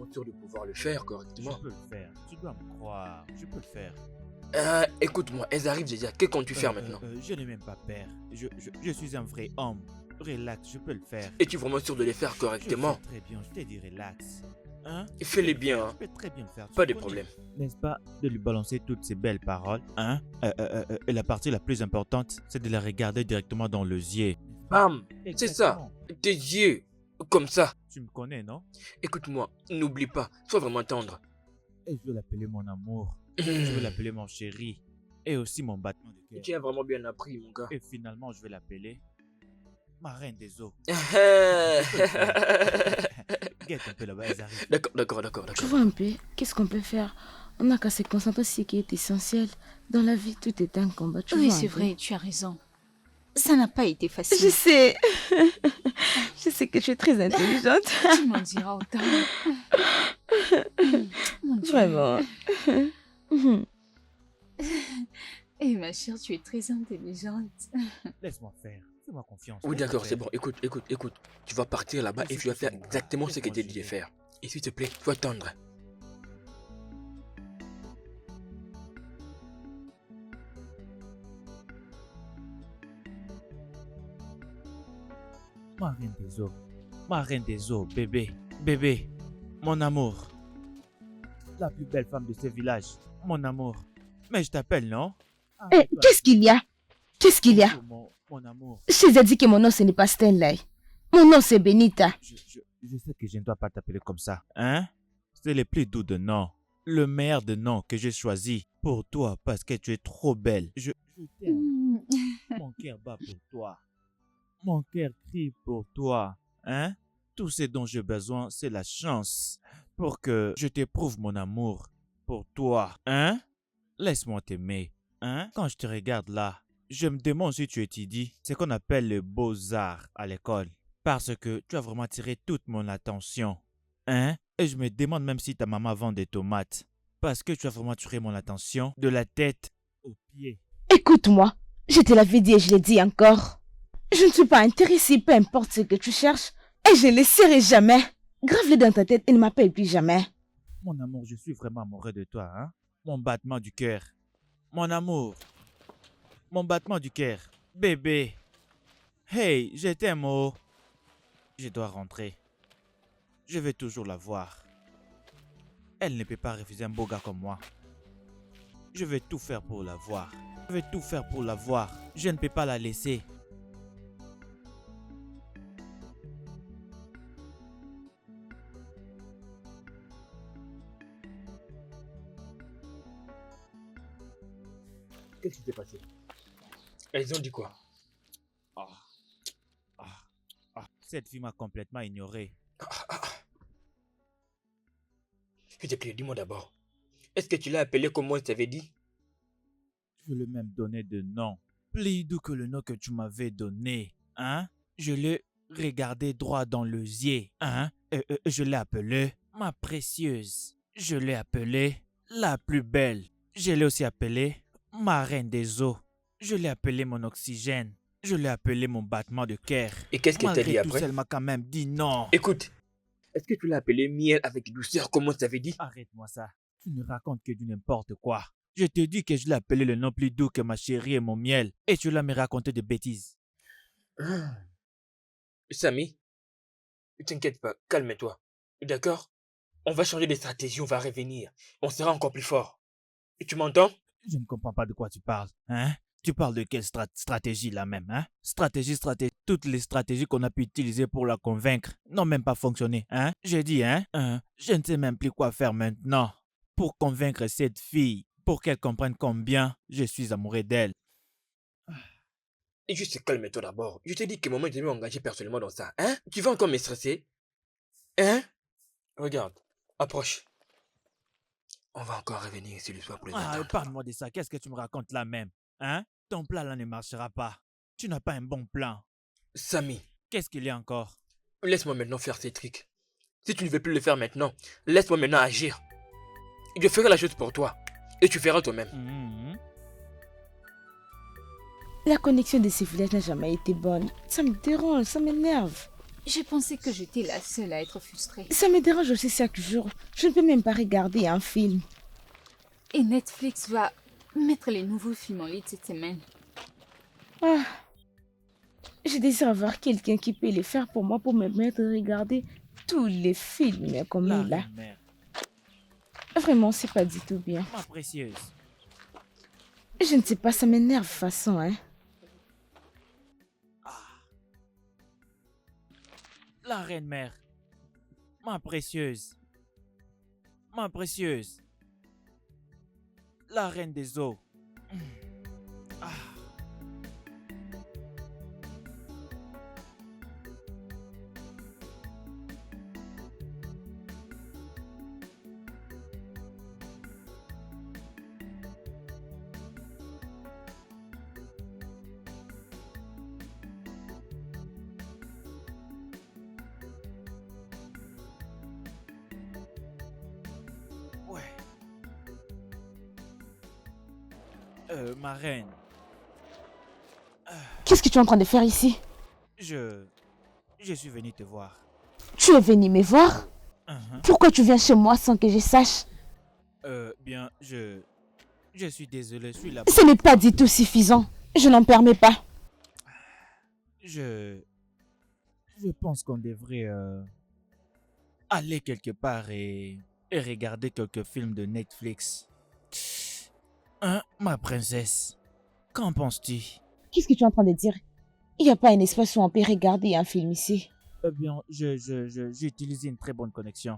vraiment sûr de pouvoir le faire Je correctement? peux le faire. Tu dois me croire. Je peux le faire. Écoute-moi, elles arrivent déjà. Que comptes-tu faire maintenant? Je n'ai même pas peur. Je suis un vrai homme. Relax, je peux le faire. Es-tu vraiment sûr de les faire Je correctement? fais très bien, je t'ai dit relax. Hein? Fais-les bien, hein. Je peux très bien le faire. Pas Tu de connais, problème. n'est-ce pas, de lui balancer toutes ces belles paroles, hein? Et la partie la plus importante, c'est de la regarder directement dans les yeux. Bam! C'est ça. Exactement. Tes yeux. Comme ça. Tu me connais, non? Écoute-moi, n'oublie pas. Sois vraiment tendre. Et je vais l'appeler mon amour. Je vais l'appeler mon chéri. Et aussi mon battement de cœur. Tu as vraiment bien appris, mon gars. Et finalement, je vais l'appeler ma reine des eaux. Guette un peu là-bas, elles arrivent. D'accord. Tu vois un peu, qu'est-ce qu'on peut faire? On n'a qu'à se concentrer sur ce qui est essentiel. Dans la vie, tout est un combat. Tu Oui, vois un c'est peu. vrai, tu as raison. Ça n'a pas été Je facile. sais. Je sais que tu es très intelligente. Tu m'en diras autant. Mon Dieu. Vraiment. Eh ma chère, tu es très intelligente. Laisse-moi faire. Fais-moi confiance. Oui, Laisse-moi d'accord, c'est faire. bon. Écoute. Tu vas partir là-bas Je et sais tu vas que faire c'est mon gars. exactement ce que Laisse-moi j'ai dit de juger. faire. Et s'il te plaît, sois tendre. Ma reine des eaux. Ma reine des eaux, bébé. Bébé. Mon amour. La plus belle femme de ce village. Mon amour. Mais je t'appelle, non? Arrête-toi. Qu'est-ce qu'il y a? Qu'est-ce qu'il y a? Mon amour. Je t'ai dit que mon nom, ce n'est pas Stanley. Mon nom, c'est Benita. Je sais que je ne dois pas t'appeler comme ça. Hein? C'est le plus doux de noms. Le meilleur de noms que j'ai choisi pour toi parce que tu es trop belle. Je t'aime. Mon cœur bat pour toi. Mon cœur crie pour toi. Hein? Tout ce dont j'ai besoin, c'est la chance pour que je t'éprouve mon amour pour toi. Hein? Laisse-moi t'aimer. Hein? Quand je te regarde là, je me demande si tu étudies ce qu'on appelle les beaux-arts à l'école. Parce que tu as vraiment attiré toute mon attention. Hein? Et je me demande même si ta maman vend des tomates. Parce que tu as vraiment attiré mon attention de la tête aux pieds. Écoute-moi, je te l'avais dit et je l'ai dit encore. Je ne suis pas intéressée, peu importe ce que tu cherches. Et je ne le serai jamais. Grave-le dans ta tête et ne m'appelle plus jamais. Mon amour, je suis vraiment amoureux de toi, hein? Mon battement du cœur. Mon amour. Mon battement du cœur. Bébé. Hey, je t'aime, oh. Je dois rentrer. Je vais toujours la voir. Elle ne peut pas refuser un beau gars comme moi. Je vais tout faire pour la voir. Je vais tout faire pour la voir. Je ne peux pas la laisser. Qu'est-ce qui s'est passé? Elles ont dit quoi? Cette fille m'a complètement ignoré. S'il te plaît, dis-moi d'abord. Est-ce que tu l'as appelé comme moi je t'avais dit? Je lui ai même donné de nom. Plus doux que le nom que tu m'avais donné. Hein? Je l'ai regardé droit dans les yeux. Hein? Je l'ai appelée ma précieuse. Je l'ai appelée la plus belle. Je l'ai aussi appelée ma reine des eaux. Je l'ai appelée mon oxygène. Je l'ai appelée mon battement de cœur. Et qu'est-ce qu'elle t'a Malgré dit tout, après? elle m'a quand même dit non. Écoute, est-ce que tu l'as appelé miel avec douceur comme moi je t'avais dit? Arrête-moi ça. Tu ne racontes que du n'importe quoi. Je te dis que je l'ai appelé le nom plus doux que ma chérie et mon miel. Et tu l'as me raconté des bêtises. Samy, ne t'inquiète pas, calme-toi. D'accord? On va changer de stratégie, on va revenir. On sera encore plus fort. Et tu m'entends? Je ne comprends pas de quoi tu parles. Hein? Tu parles de quelle stratégie là même, hein? Stratégie. Toutes les stratégies qu'on a pu utiliser pour la convaincre n'ont même pas fonctionné, hein? J'ai dit, hein? Je ne sais même plus quoi faire maintenant pour convaincre cette fille, pour qu'elle comprenne combien je suis amoureux d'elle. Et juste calme-toi d'abord. Je t'ai dit que moi je vais m'engager personnellement dans ça. Hein? Tu vas encore me stresser? Hein? Regarde, approche. On va encore revenir ici le soir pour les attendre. Parle-moi de ça. Qu'est-ce que tu me racontes là même? Hein? Ton plan là ne marchera pas. Tu n'as pas un bon plan. Samy, Qu'est-ce qu'il y a encore? laisse-moi maintenant faire ces trucs. Si tu ne veux plus le faire maintenant, laisse-moi maintenant agir. Je ferai la chose pour toi. Et tu feras toi-même. La connexion de ces villages n'a jamais été bonne. Ça me dérange, ça m'énerve. J'ai pensé que j'étais la seule à être frustrée. Ça me dérange aussi chaque jour. Je ne peux même pas regarder un film. Et Netflix va mettre les nouveaux films en ligne cette semaine. Ah. Je désire avoir quelqu'un qui peut les faire pour moi pour me mettre à regarder tous les films comme La il a. reine mère, Vraiment, c'est pas du tout bien. ma précieuse. Je ne sais pas, ça m'énerve façon, hein. La reine mère, ma précieuse. Ma précieuse. La reine des eaux. Ah. Ouais. Ma reine, Qu'est-ce que tu es en train de faire ici? je suis venu te voir. Tu es venu me voir? Mhm. Pourquoi tu viens chez moi sans que je sache? Bien, je suis désolé, je suis là. Ce n'est pas du tout suffisant. Je n'en permets pas. Je pense qu'on devrait aller quelque part et regarder quelques films de Netflix. Hein, ma princesse, qu'en penses-tu? Qu'est-ce que tu es en train de dire? Il n'y a pas un espace où on peut regarder un film ici. Eh bien, j'ai utilisé une très bonne connexion.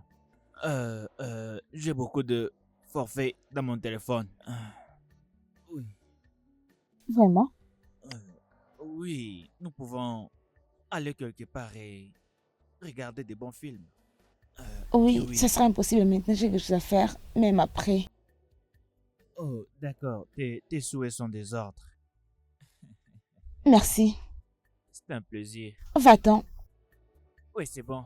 J'ai beaucoup de forfaits dans mon téléphone. Oui, Vraiment? oui, nous pouvons aller quelque part et regarder des bons films. Oui, oui. ça sera impossible maintenant. J'ai quelque chose à faire, même après. Oh, d'accord, tes souhaits sont des ordres. Merci. C'est un plaisir. Va-t'en. Oui, c'est bon.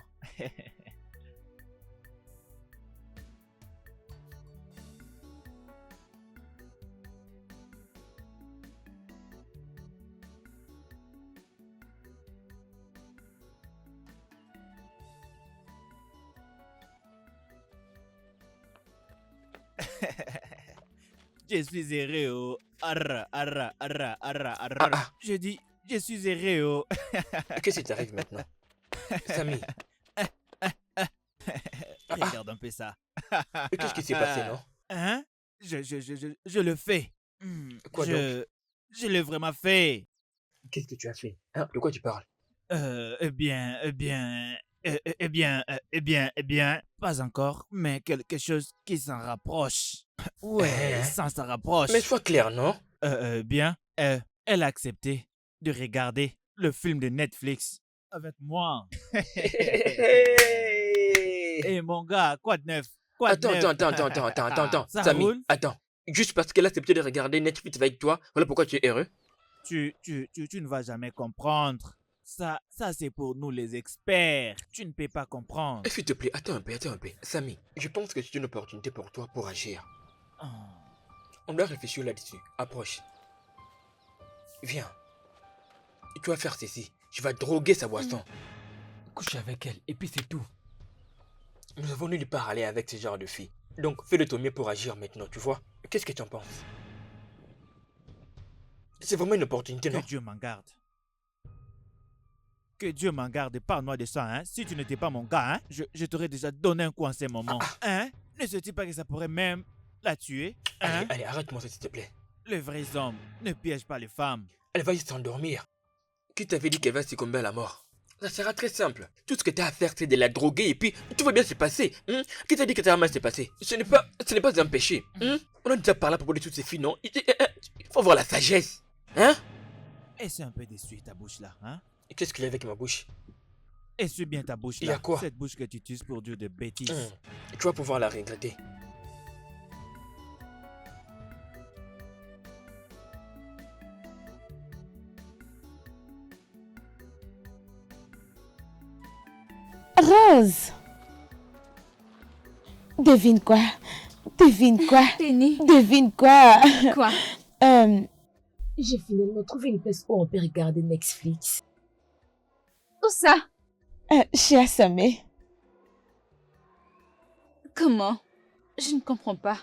Je suis heureux, oh. Arra, arra, arra, arra, arra. Ah. Je dis, je suis heureux, oh. Qu'est-ce qui t'arrive maintenant? Samy, Regarde un peu ça. et qu'est-ce qui s'est passé, non? Hein? Je le fais. Quoi Je l'ai vraiment fait. Qu'est-ce que tu as fait? Hein? De quoi tu parles? Eh bien, pas encore, mais quelque chose qui s'en rapproche. Ouais, Hein? ça s'en rapproche. Mais sois clair, non? Bien, elle a accepté de regarder le film de Netflix avec moi. Et mon gars, quoi de neuf? Quoi de neuf? Attends. Ça Samy, roule? attends. Juste parce qu'elle a accepté de regarder Netflix avec toi, voilà pourquoi tu es heureux? Tu ne vas jamais comprendre. Ça c'est pour nous les experts. Tu ne peux pas comprendre. S'il te plaît, attends un peu. Samy, je pense que c'est une opportunité pour toi pour agir. Oh. On doit réfléchir là-dessus. Approche. Viens. Tu vas faire ceci. Tu vas droguer sa boisson. Couche avec elle, et puis c'est tout. Nous avons nulle part aller avec ce genre de fille. Donc fais de ton mieux pour agir maintenant, tu vois? Qu'est-ce que tu en penses? C'est vraiment une opportunité, non? Que Dieu m'en garde. Que Dieu m'en garde, parle-moi de ça, hein. Si tu n'étais pas mon gars, hein, je t'aurais déjà donné un coup en ces moments. Hein? Ne se-t-il pas que ça pourrait même la tuer? Hein? Allez, arrête-moi s'il te plaît. Les vrais hommes ne piègent pas les femmes. Elle va juste s'endormir. Qui t'avait dit qu'elle va succomber à la mort? Ça sera très simple. Tout ce que tu as à faire, c'est de la droguer et puis tout va bien se passer. Qui t'a dit que ça va mal se passer? Ce n'est pas un péché. On a déjà parlé à propos de toutes ces filles, non? Il faut avoir la sagesse. Hein? Essuie un peu d'essuie ta bouche là, hein? Et qu'est-ce qu'il y a avec ma bouche? Essuie bien ta bouche Il y a là. quoi? Cette bouche que tu utilises pour dire de bêtises. Tu vas pouvoir la regretter. Rose! Devine quoi? Tenny, Devine quoi? quoi? J'ai finalement trouvé une place où on peut regarder Netflix. Où ça? Chez Asame. Comment? Je ne comprends pas.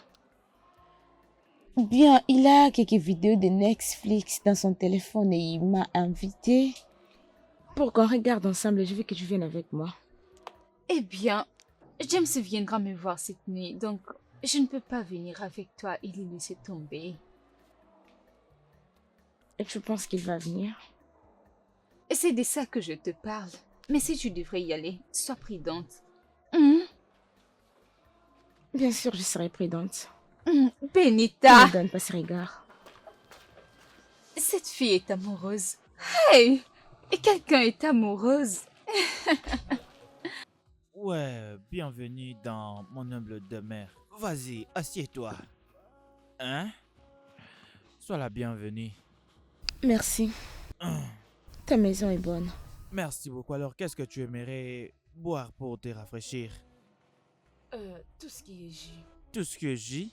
Bien, il a quelques vidéos de Netflix dans son téléphone et il m'a invité pour qu'on regarde ensemble. Je veux que tu viennes avec moi. Eh bien, James viendra me voir cette nuit, donc je ne peux pas venir avec toi et le laisser tomber. Et tu penses qu'il va venir? Et c'est de ça que je te parle. Mais si tu devrais y aller, sois prudente. Bien sûr, je serai prudente. Benita! Ne donne pas ce regard. Cette fille est amoureuse. Hey! Et quelqu'un est amoureuse. Ouais, bienvenue dans mon humble demeure. Vas-y, assieds-toi. Hein? Sois la bienvenue. Merci. Ta maison est bonne. Merci beaucoup. Alors, qu'est-ce que tu aimerais boire pour te rafraîchir? Tout ce qui est jus. Tout ce que j'ai?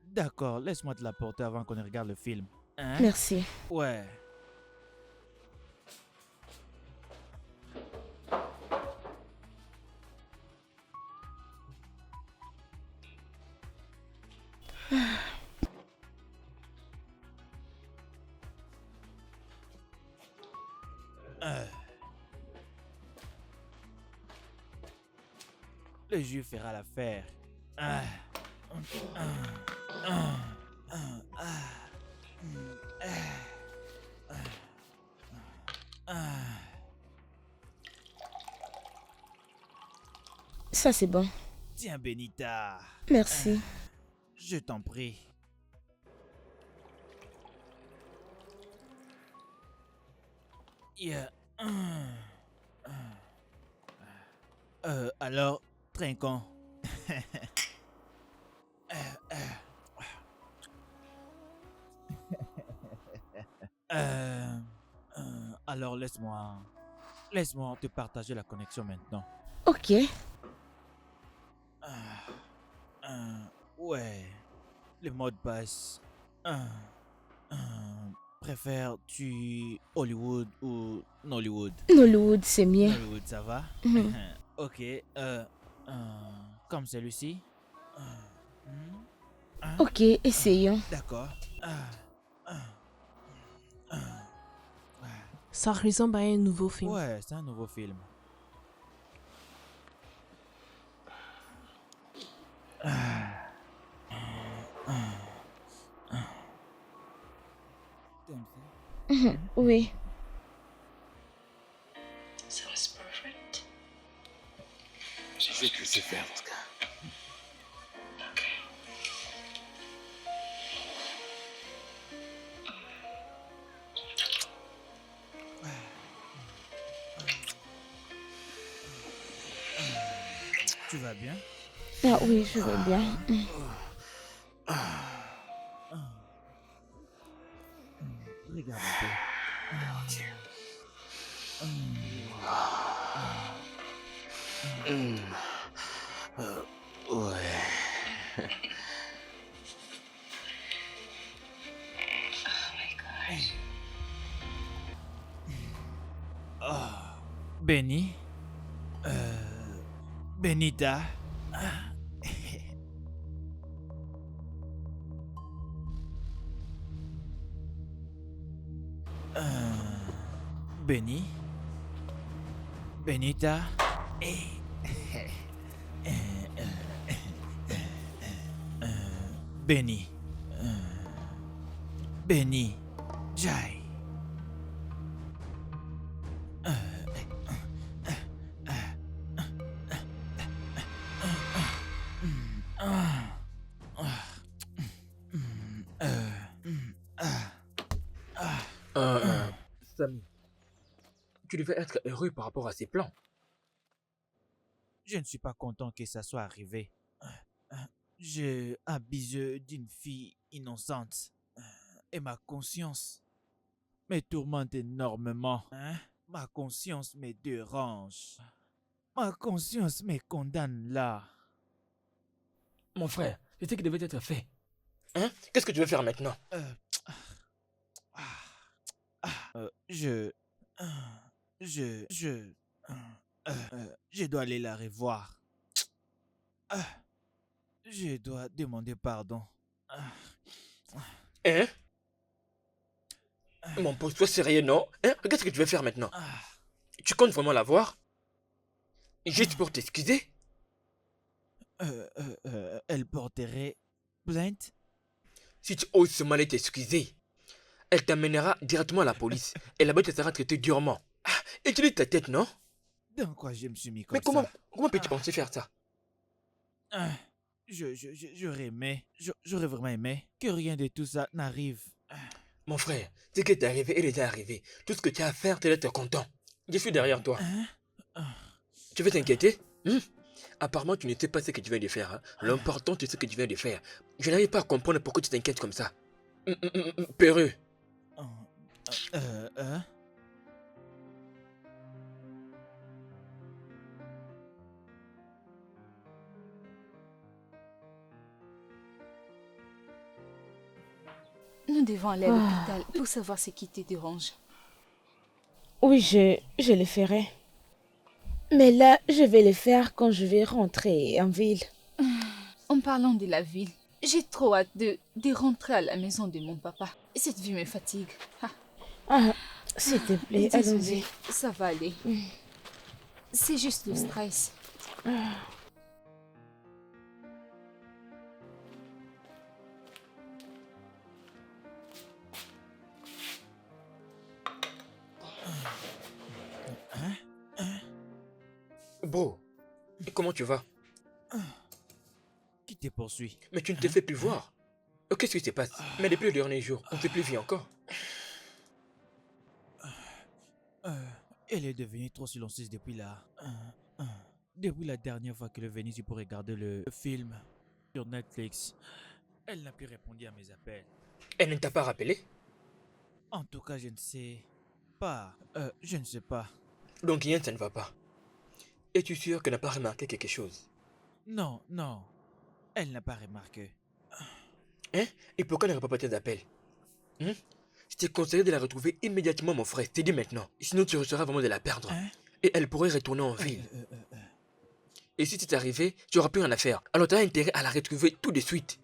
D'accord, laisse-moi te l'apporter avant qu'on ne regarde le film. Hein? Merci. Ouais. Le jus fera l'affaire. Ça, c'est bon. Tiens, Benita. Merci. Je t'en prie. Yeah. Alors, trinquons. Alors, laisse-moi te partager la connexion maintenant. Ok. Ouais. Le mot de passe. Préfères-tu Hollywood ou Nollywood? Nollywood, c'est mieux. Nollywood, ça va? Mhm. Ok. Comme celui-ci? Ok, essayons. D'accord. Ça ressemble à un nouveau film. Ouais, c'est un nouveau film. T'aimes ça? Oui. Je vais te laisser faire dans ce cas. Tu vas bien? Ah oui, je vais bien. Regarde un peu. Ouais. Benny? Benita? Benny? Benita? Benny? Benny? Jai? Samy, tu devais être heureux par rapport à ces plans. Je ne suis pas content que ça soit arrivé. Je abuse d'une fille innocente. Et ma conscience me tourmente énormément. Ma conscience me dérange. Ma conscience me condamne là. Mon frère, c'est ce qui devait être fait. Hein? Qu'est-ce que tu veux faire maintenant? Je... Je dois aller la revoir. Euh, je dois demander pardon. Hein? Mon pote, sois sérieux, non? Hein? Regarde ce que tu veux faire maintenant. Tu comptes vraiment la voir? Juste pour t'excuser? Elle porterait plainte? Si tu oses seulement aller t'excuser, elle t'amènera directement à la police. Et là-bas, tu seras traité durement. Utilise ta tête, non? Dans quoi je me suis mis Mais comme ça? comment peux-tu penser faire ça? J'aurais aimé, j'aurais vraiment aimé que rien de tout ça n'arrive. Mon frère, ce qui est arrivé est déjà arrivé. Tout ce que tu as à faire, c'est d'être content. Je suis derrière toi. Tu veux t'inquiéter? Apparemment, tu ne sais pas ce que tu viens de faire. Hein? L'important, c'est ce que tu viens de faire. Je n'arrive pas à comprendre pourquoi tu t'inquiètes comme ça. Peureux. Nous devons aller à l'hôpital pour savoir ce qui te dérange. Oui, je le ferai. Mais là, je vais le faire quand je vais rentrer en ville. En parlant de la ville, j'ai trop hâte de rentrer à la maison de mon papa. Cette vie me fatigue. S'il te plaît, Désolée, allons-y. ça va aller. C'est juste le stress. Bro, et comment tu vas? Qui te poursuit? Mais tu ne te fais plus voir. Qu'est-ce qui se passe? Mais depuis le dernier jour, on ne fait plus vie encore. Elle est devenue trop silencieuse depuis depuis la dernière fois qu'elle est venue ici pour regarder le film sur Netflix. Elle n'a plus répondu à mes appels. Elle ne t'a pas rappelé? En tout cas, je ne sais pas. Je ne sais pas. Donc rien, ça ne va pas. Es-tu sûr qu'elle n'a pas remarqué quelque chose? Non, non. Elle n'a pas remarqué. Hein? Et pourquoi elle ne répond pas tes appels? Je t'ai conseillé de la retrouver immédiatement, mon frère. Je t'ai dit maintenant. Sinon, tu risqueras vraiment de la perdre. Hein? Et elle pourrait retourner en ville. Et si c'est arrivé, tu n'auras plus rien à faire. Alors tu as intérêt à la retrouver tout de suite.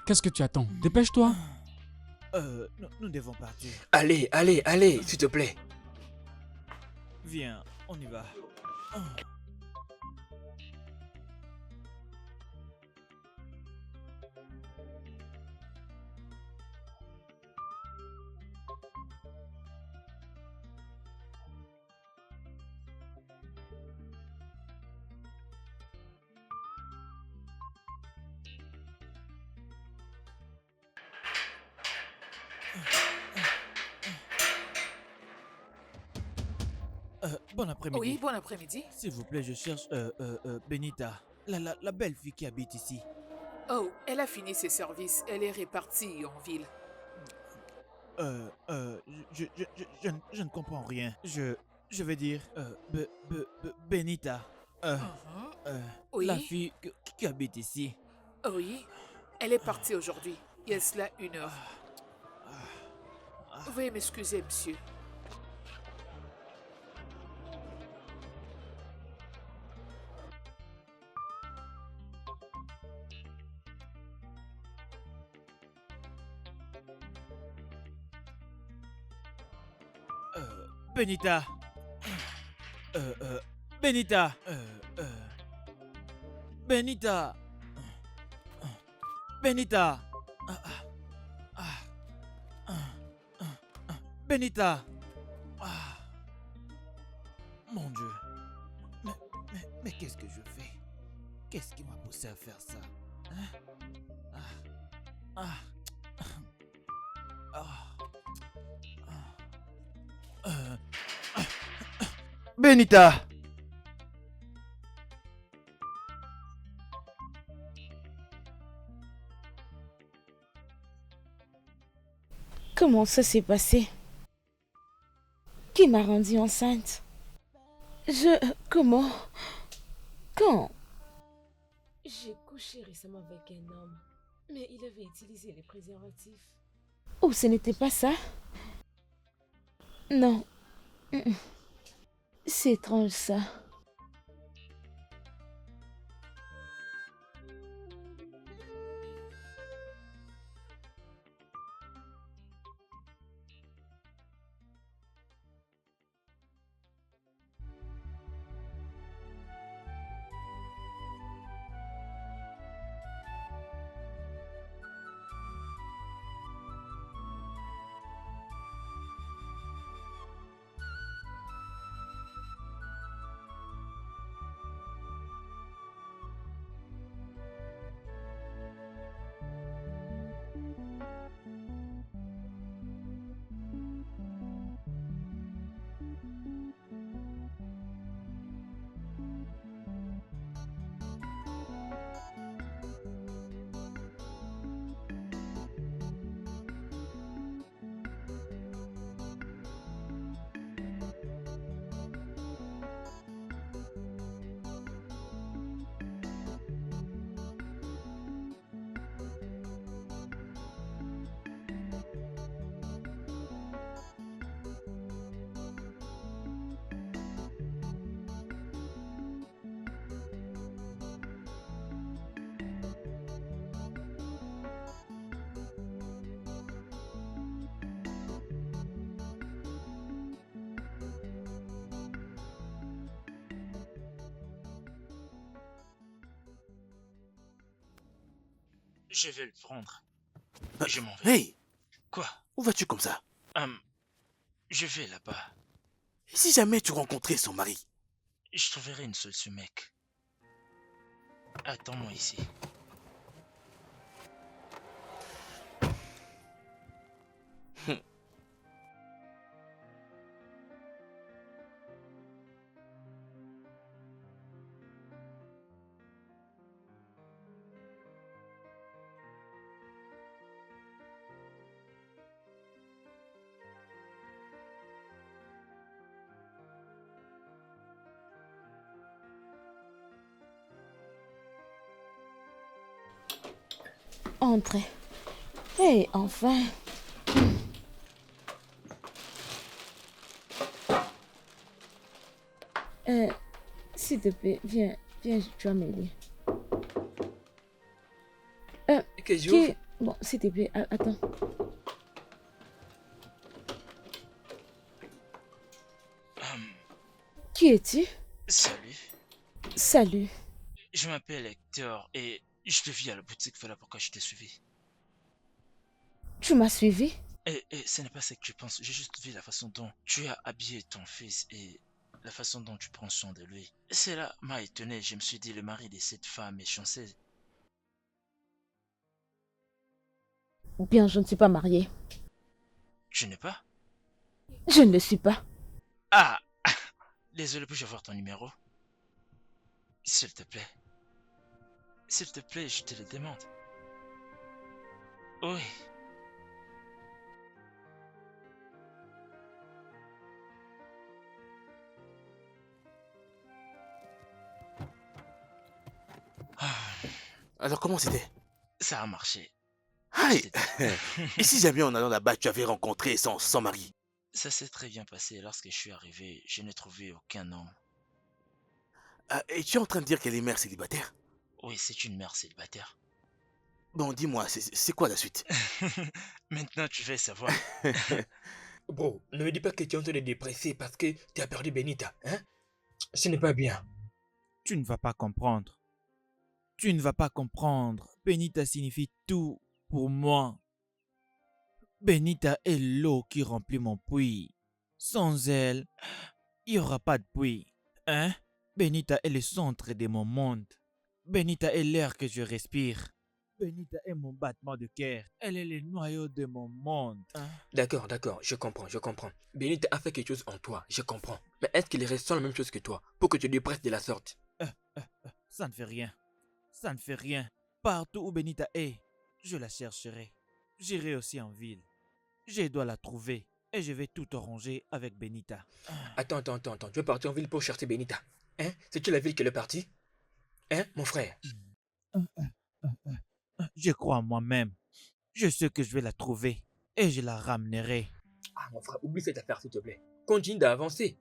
Qu'est-ce que tu attends? Dépêche-toi. Nous devons partir. Allez, allez, allez, s'il te plaît. Viens, on y va. Bon après-midi. Oui, bon après-midi. S'il vous plaît, je cherche Benita, la belle fille qui habite ici. Oh, elle a fini ses services. Elle est repartie en ville. Je ne comprends rien. Je vais dire, Benita. Oui. La fille qui habite ici. Oui, elle est partie aujourd'hui. Il y a cela 1 heure. Veuillez m'excuser, monsieur. Benita. Benita. Benita. Benita. Benita. Mon Dieu. Mais qu'est-ce que je fais? Qu'est-ce qui m'a poussé à faire ça? Benita. Comment ça s'est passé? Qui m'a rendue enceinte? Comment? Quand? J'ai couché récemment avec un homme, mais il avait utilisé les préservatifs. Oh, ce n'était pas ça? Non, C'est étrange ça. Je vais le prendre. Je m'en vais. Hey, Quoi? où vas-tu comme ça? Je vais là-bas. Et si jamais tu rencontrais son mari? Je trouverai une solution, mec. Attends-moi ici. Entrez. Hey, enfin. S'il te plaît, viens, tu vas m'aider. Que j'ouvre? Bon, s'il te plaît, attends. Qui es-tu? Salut. Salut. Je m'appelle Hector et je te vis à la boutique. Voilà pourquoi je t'ai suivi. Tu m'as suivi? Et ce n'est pas ce que je pense. J'ai juste vu la façon dont tu as habillé ton fils et la façon dont tu prends soin de lui. Cela m'a étonné. Je me suis dit, le mari de cette femme est chanceux. Bien, je ne suis pas mariée. Tu n'es pas? Je ne le suis pas. Ah! Désolé, puis-je avoir ton numéro? S'il te plaît. S'il te plaît, je te le demande. Oui. Alors comment c'était? Ça a marché. Aïe. Je t'ai dit. Et si jamais en allant là-bas, tu avais rencontré son mari? Ça s'est très bien passé. Lorsque je suis arrivé, je n'ai trouvé aucun homme. Et tu es en train de dire qu'elle est mère célibataire? Oui, c'est une mère célibataire. Bon, dis-moi, c'est quoi la suite? Maintenant, tu vas savoir. Bro, ne me dis pas que tu es en train de dépresser parce que tu as perdu Benita, hein? Ce n'est pas bien. Tu ne vas pas comprendre. Tu ne vas pas comprendre. Benita signifie tout pour moi. Benita est l'eau qui remplit mon puits. Sans elle, il n'y aura pas de puits. Hein? Benita est le centre de mon monde. Benita est l'air que je respire. Benita est mon battement de cœur. Elle est le noyau de mon monde. Hein? D'accord, je comprends. Benita a fait quelque chose en toi, je comprends. Mais est-ce qu'il ressent la même chose que toi pour que tu dépresses de la sorte? Ça ne fait rien. Ça ne fait rien. Partout où Benita est, je la chercherai. J'irai aussi en ville. Je dois la trouver et je vais tout arranger avec Benita. Attends. Tu veux partir en ville pour chercher Benita? Hein? C'est-tu la ville qu'elle est partie? Hein, mon frère? Je crois en moi-même. Je sais que je vais la trouver et je la ramènerai. Ah, mon frère, oublie cette affaire, s'il te plaît. continue d'avancer.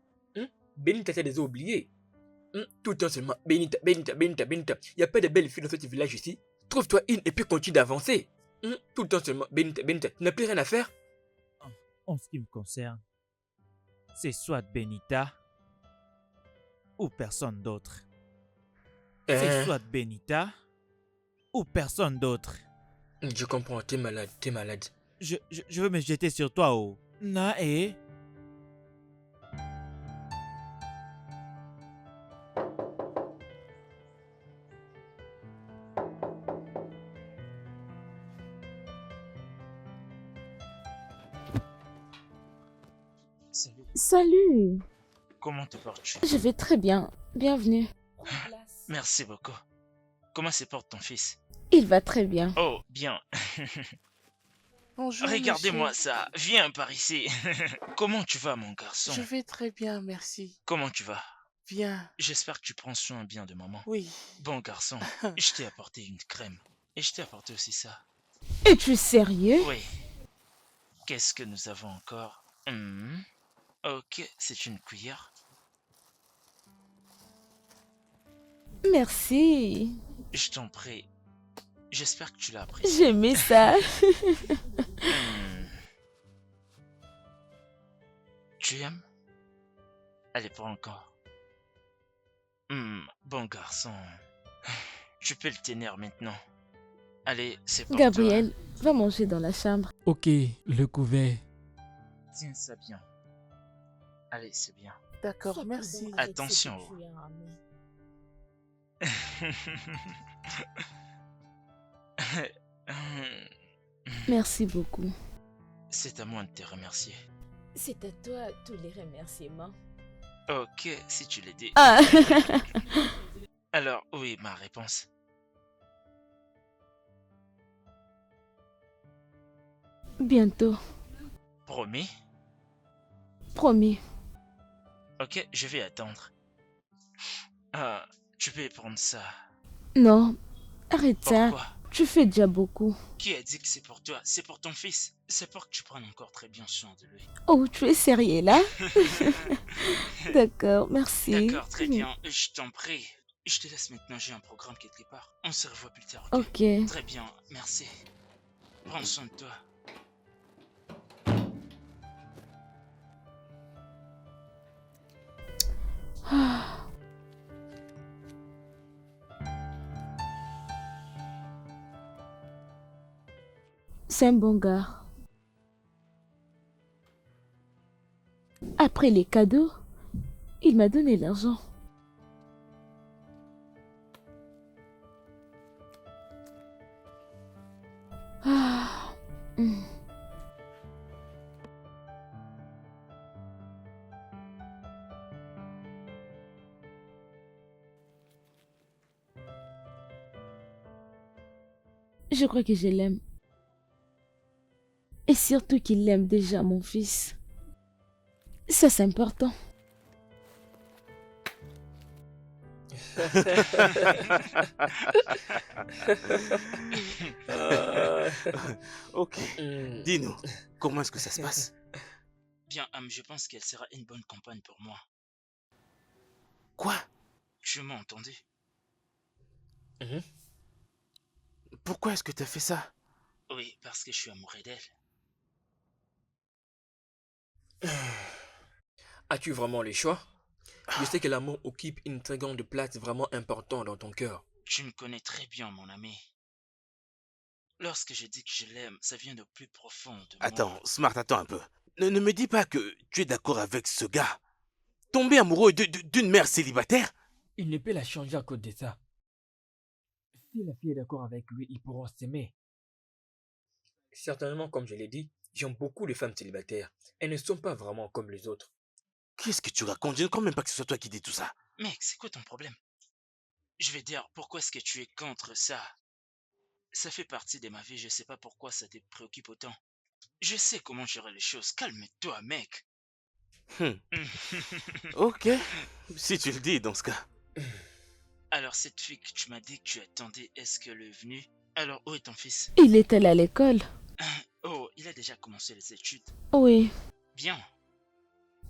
Benita t'a déjà oublié. Tout le temps seulement Benita, Benita, Benita, Benita. Il n'y a pas de belles filles dans ce village ici. Trouve-toi une et puis continue d'avancer. Tout le temps seulement Benita, Benita. Tu n'as plus rien à faire? En ce qui me concerne, c'est soit Benita ou personne d'autre. C'est soit Benita ou personne d'autre. Je comprends, t'es malade, t'es malade. Je veux me jeter sur toi, oh. Nae. Salut. Salut. Comment te portes-tu? Je vais très bien. Bienvenue. Merci beaucoup. Comment se porte ton fils? Il va très bien. Oh, bien. Bonjour, Regardez-moi monsieur. ça. Viens par ici. Comment tu vas, mon garçon? Je vais très bien, merci. Comment tu vas? Bien. J'espère que tu prends soin bien de maman. Oui. Bon garçon, je t'ai apporté une crème. Et je t'ai apporté aussi ça. Es-tu sérieux? Oui. Qu'est-ce que nous avons encore? Ok, c'est une cuillère. Merci. Je t'en prie. J'espère que tu l'as apprécié. J'aimais ça. Tu aimes? Allez, prends encore. Bon garçon. Tu peux le tenir maintenant. Allez, c'est pour Gabriel, va manger dans la chambre. Ok, le couvert. toi. Tiens ça bien. Allez, c'est bien. D'accord, merci. Attention. Merci beaucoup. C'est à moi de te remercier. C'est à toi tous les remerciements. Ok, si tu l'as dit. Ah. Alors, oui, ma réponse. Bientôt. Promis? Promis. Ok, je vais attendre. Ah, tu peux prendre ça. Non, arrête ça. Pourquoi? Tu fais déjà beaucoup. Qui a dit que c'est pour toi? C'est pour ton fils. C'est pour que tu prennes encore très bien soin de lui. Oh, tu es sérieux là? D'accord, merci. D'accord, très bien. Je t'en prie. Je te laisse maintenant, j'ai un programme quelque part. On se revoit plus tard, ok? Ok. Très bien, merci. Prends soin de toi. C'est un bon gars. Après les cadeaux, il m'a donné l'argent. Ah. Je crois que je l'aime. Et surtout qu'il aime déjà mon fils. Ça, c'est important. Ok. Dis-nous, comment est-ce que ça se passe? Bien, je pense qu'elle sera une bonne compagne pour moi. Quoi? Tu m'as entendu? Pourquoi est-ce que tu as fait ça? Oui, parce que je suis amoureux d'elle. As-tu vraiment le choix? Je sais que l'amour occupe une très grande place vraiment importante dans ton cœur. Tu me connais très bien, mon ami. Lorsque je dis que je l'aime, ça vient de plus profond de moi. Attends, Smart, attends un peu. Ne me dis pas que tu es d'accord avec ce gars. Tomber amoureux d'une mère célibataire? Il ne peut la changer à cause de ça. Si la fille est d'accord avec lui, ils pourront s'aimer. Certainement, comme je l'ai dit, j'aime beaucoup les femmes célibataires. Elles ne sont pas vraiment comme les autres. Qu'est-ce que tu racontes? Je ne crois même pas que ce soit toi qui dis tout ça. Mec, c'est quoi ton problème? Je vais dire, pourquoi est-ce que tu es contre ça? Ça fait partie de ma vie, je sais pas pourquoi ça te préoccupe autant. Je sais comment gérer les choses, calme-toi, mec. Ok, si tu le dis dans ce cas. Alors cette fille que tu m'as dit que tu attendais, est-ce qu'elle est venue? Alors où est ton fils? Il est allé à l'école. Oh, il a déjà commencé les études. Oui, Bien.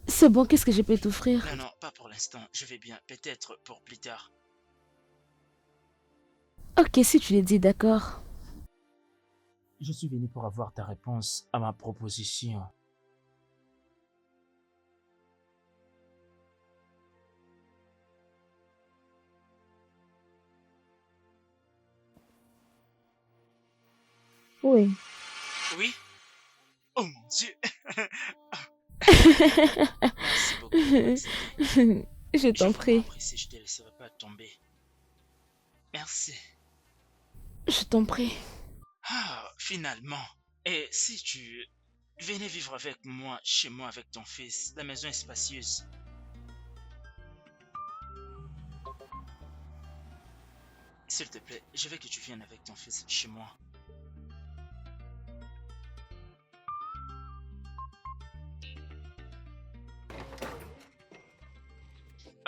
C'est bon, qu'est-ce que je peux t'offrir? Non, non, pas pour l'instant. Je vais bien. Peut-être pour plus tard. Ok, si tu le dis, d'accord. Je suis venu pour avoir ta réponse à ma proposition. Oui. Oui? Oh mon Dieu! Merci beaucoup pour accepter. Je J'ai t'en vraiment prie. apprécié, je te laisserai pas tomber. Merci. Je t'en prie. Ah, finalement. Et si tu venais vivre avec moi, chez moi, avec ton fils, la maison est spacieuse. S'il te plaît, je veux que tu viennes avec ton fils chez moi.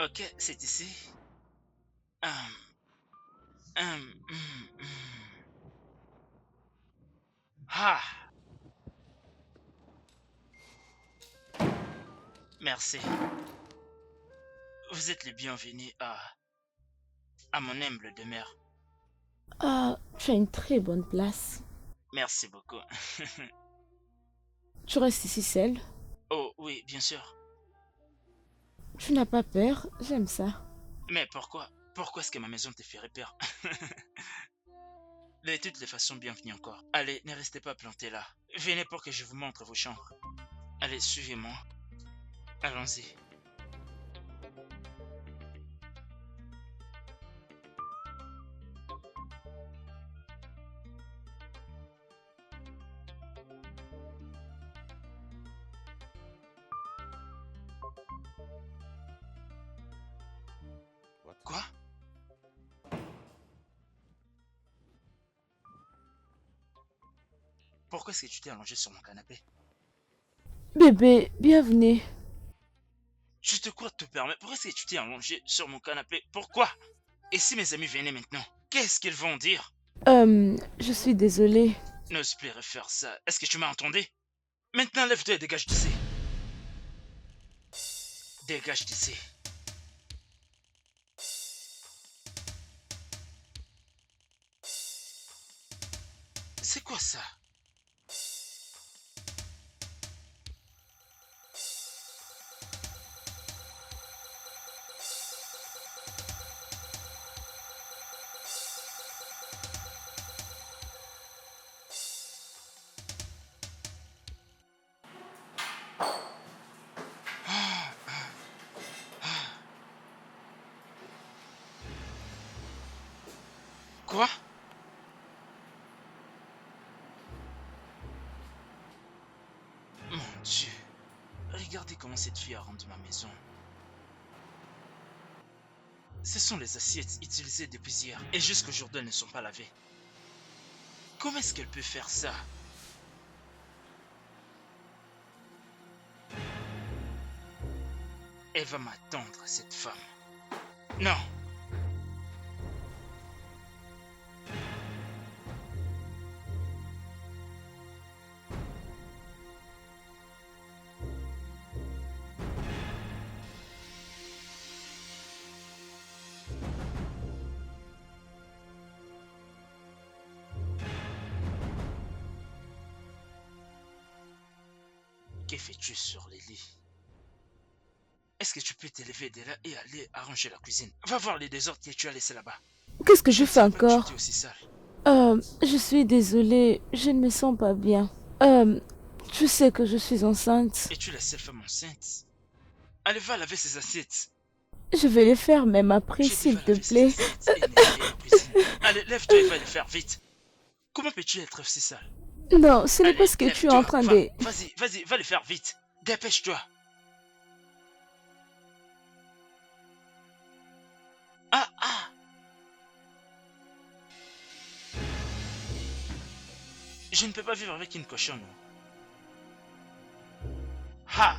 Ok, c'est ici. Hum, hum, hum, hum. Ah, merci. Vous êtes les bienvenus à mon humble demeure. Ah, tu as une très bonne place. Merci beaucoup. Tu restes ici seul. Oh oui, bien sûr. Tu n'as pas peur. J'aime ça. Mais pourquoi? Pourquoi est-ce que ma maison te ferait peur? De toutes les façons, bienvenue encore. Allez, ne restez pas plantés là. Venez pour que je vous montre vos chambres. Allez, suivez-moi. Allons-y. Quoi? Pourquoi est-ce que tu t'es allongé sur mon canapé? Bébé, bienvenue. Je te crois te permettre. Pourquoi est-ce que tu t'es allongé sur mon canapé? Pourquoi? Et si mes amis venaient maintenant? Qu'est-ce qu'ils vont dire? Je suis désolée. N'ose plus refaire ça. Est-ce que tu m'as entendu? Maintenant, lève-toi et dégage d'ici. Dégage d'ici. C'est quoi ça? Quoi? Mon Dieu. Regardez comment cette fille a rendu ma maison. Ce sont les assiettes utilisées depuis hier et jusqu'aujourd'hui elles ne sont pas lavées. Comment est-ce qu'elle peut faire ça? Elle va m'attendre, cette femme. Non. Que fais-tu sur les lits? Est-ce que tu peux t'élever de là et aller arranger la cuisine? Va voir les désordres que tu as laissés là-bas. Qu'est-ce que je ne fais savais pas que tu encore? étais aussi sale. Je suis désolée. Je ne me sens pas bien. Tu sais que je suis enceinte. Et tu es la seule femme enceinte. Allez, va laver ces assiettes. Je vais les faire même après, J'ai dit, s'il va te laver ces plaît. assiettes et nettoyer la cuisine. Allez, lève-toi et va les faire vite. Comment peux-tu être aussi sale? Non, ce n'est Allez, pas ce que tu es lève-toi, en train va. de... Vas-y, vas-y, va les faire vite. Dépêche-toi. Ah, ah. Je ne peux pas vivre avec une cochonne. Ha!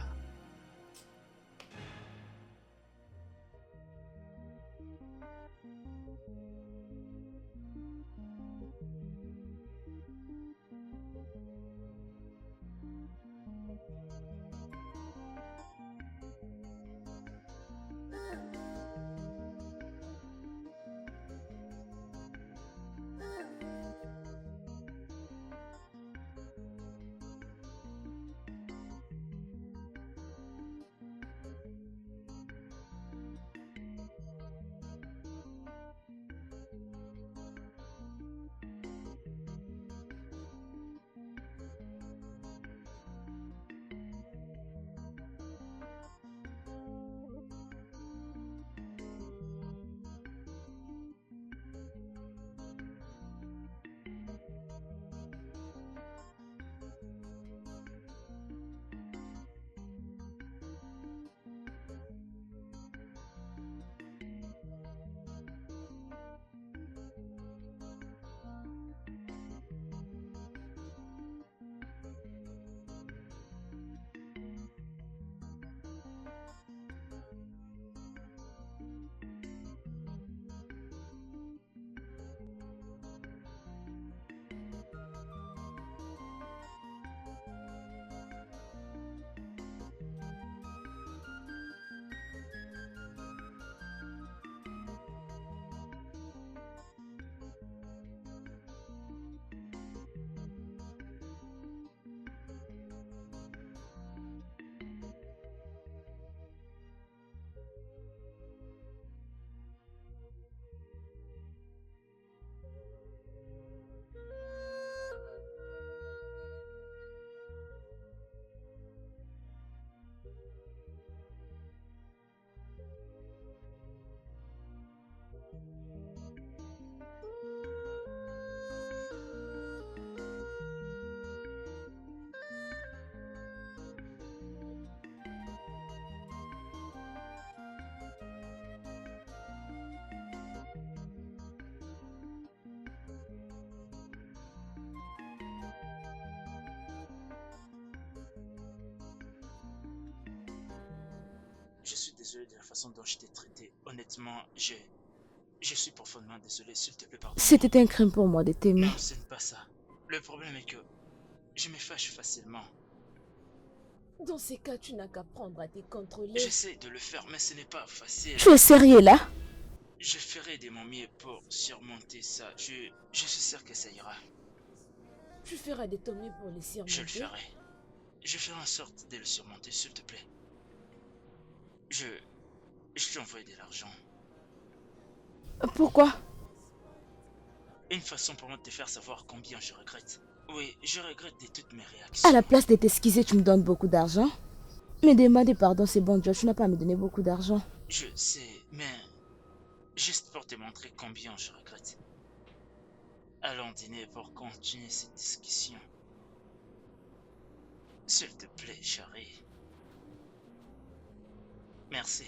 désolé de la façon dont je t'ai traité. Honnêtement, je suis profondément désolé. S'il te plaît, pardon. C'était un crime pour moi de t'aimer. Non, ce n'est pas ça. Le problème est que je me fâche facilement. Dans ces cas, tu n'as qu'à apprendre à te contrôler. J'essaie de le faire, mais ce n'est pas facile. Tu es sérieux là? Je ferai de mon mieux pour surmonter ça. Je suis sûr que ça ira. Tu feras de ton mieux pour les surmonter. Je le ferai. Je ferai en sorte de le surmonter, s'il te plaît. Je t'ai envoyé de l'argent. Pourquoi? Une façon pour moi de te faire savoir combien je regrette. Oui, je regrette de toutes mes réactions. À la place de t'excuser, tu me donnes beaucoup d'argent. Mais demander pardon, c'est bon, Joe. Tu n'as pas à me donner beaucoup d'argent. Je sais, mais juste pour te montrer combien je regrette. Allons dîner pour continuer cette discussion. S'il te plaît, chérie. Merci.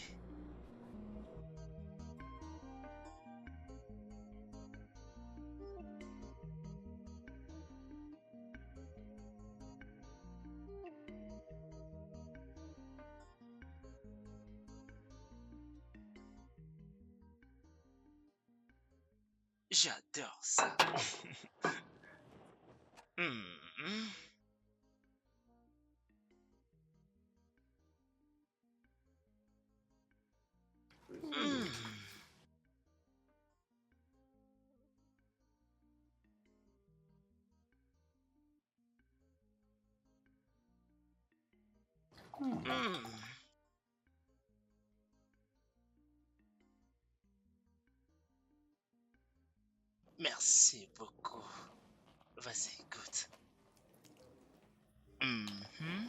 J'adore ça. Hmm. Hmm. Hmm. Merci beaucoup. Vas-y, goûte. Mhm.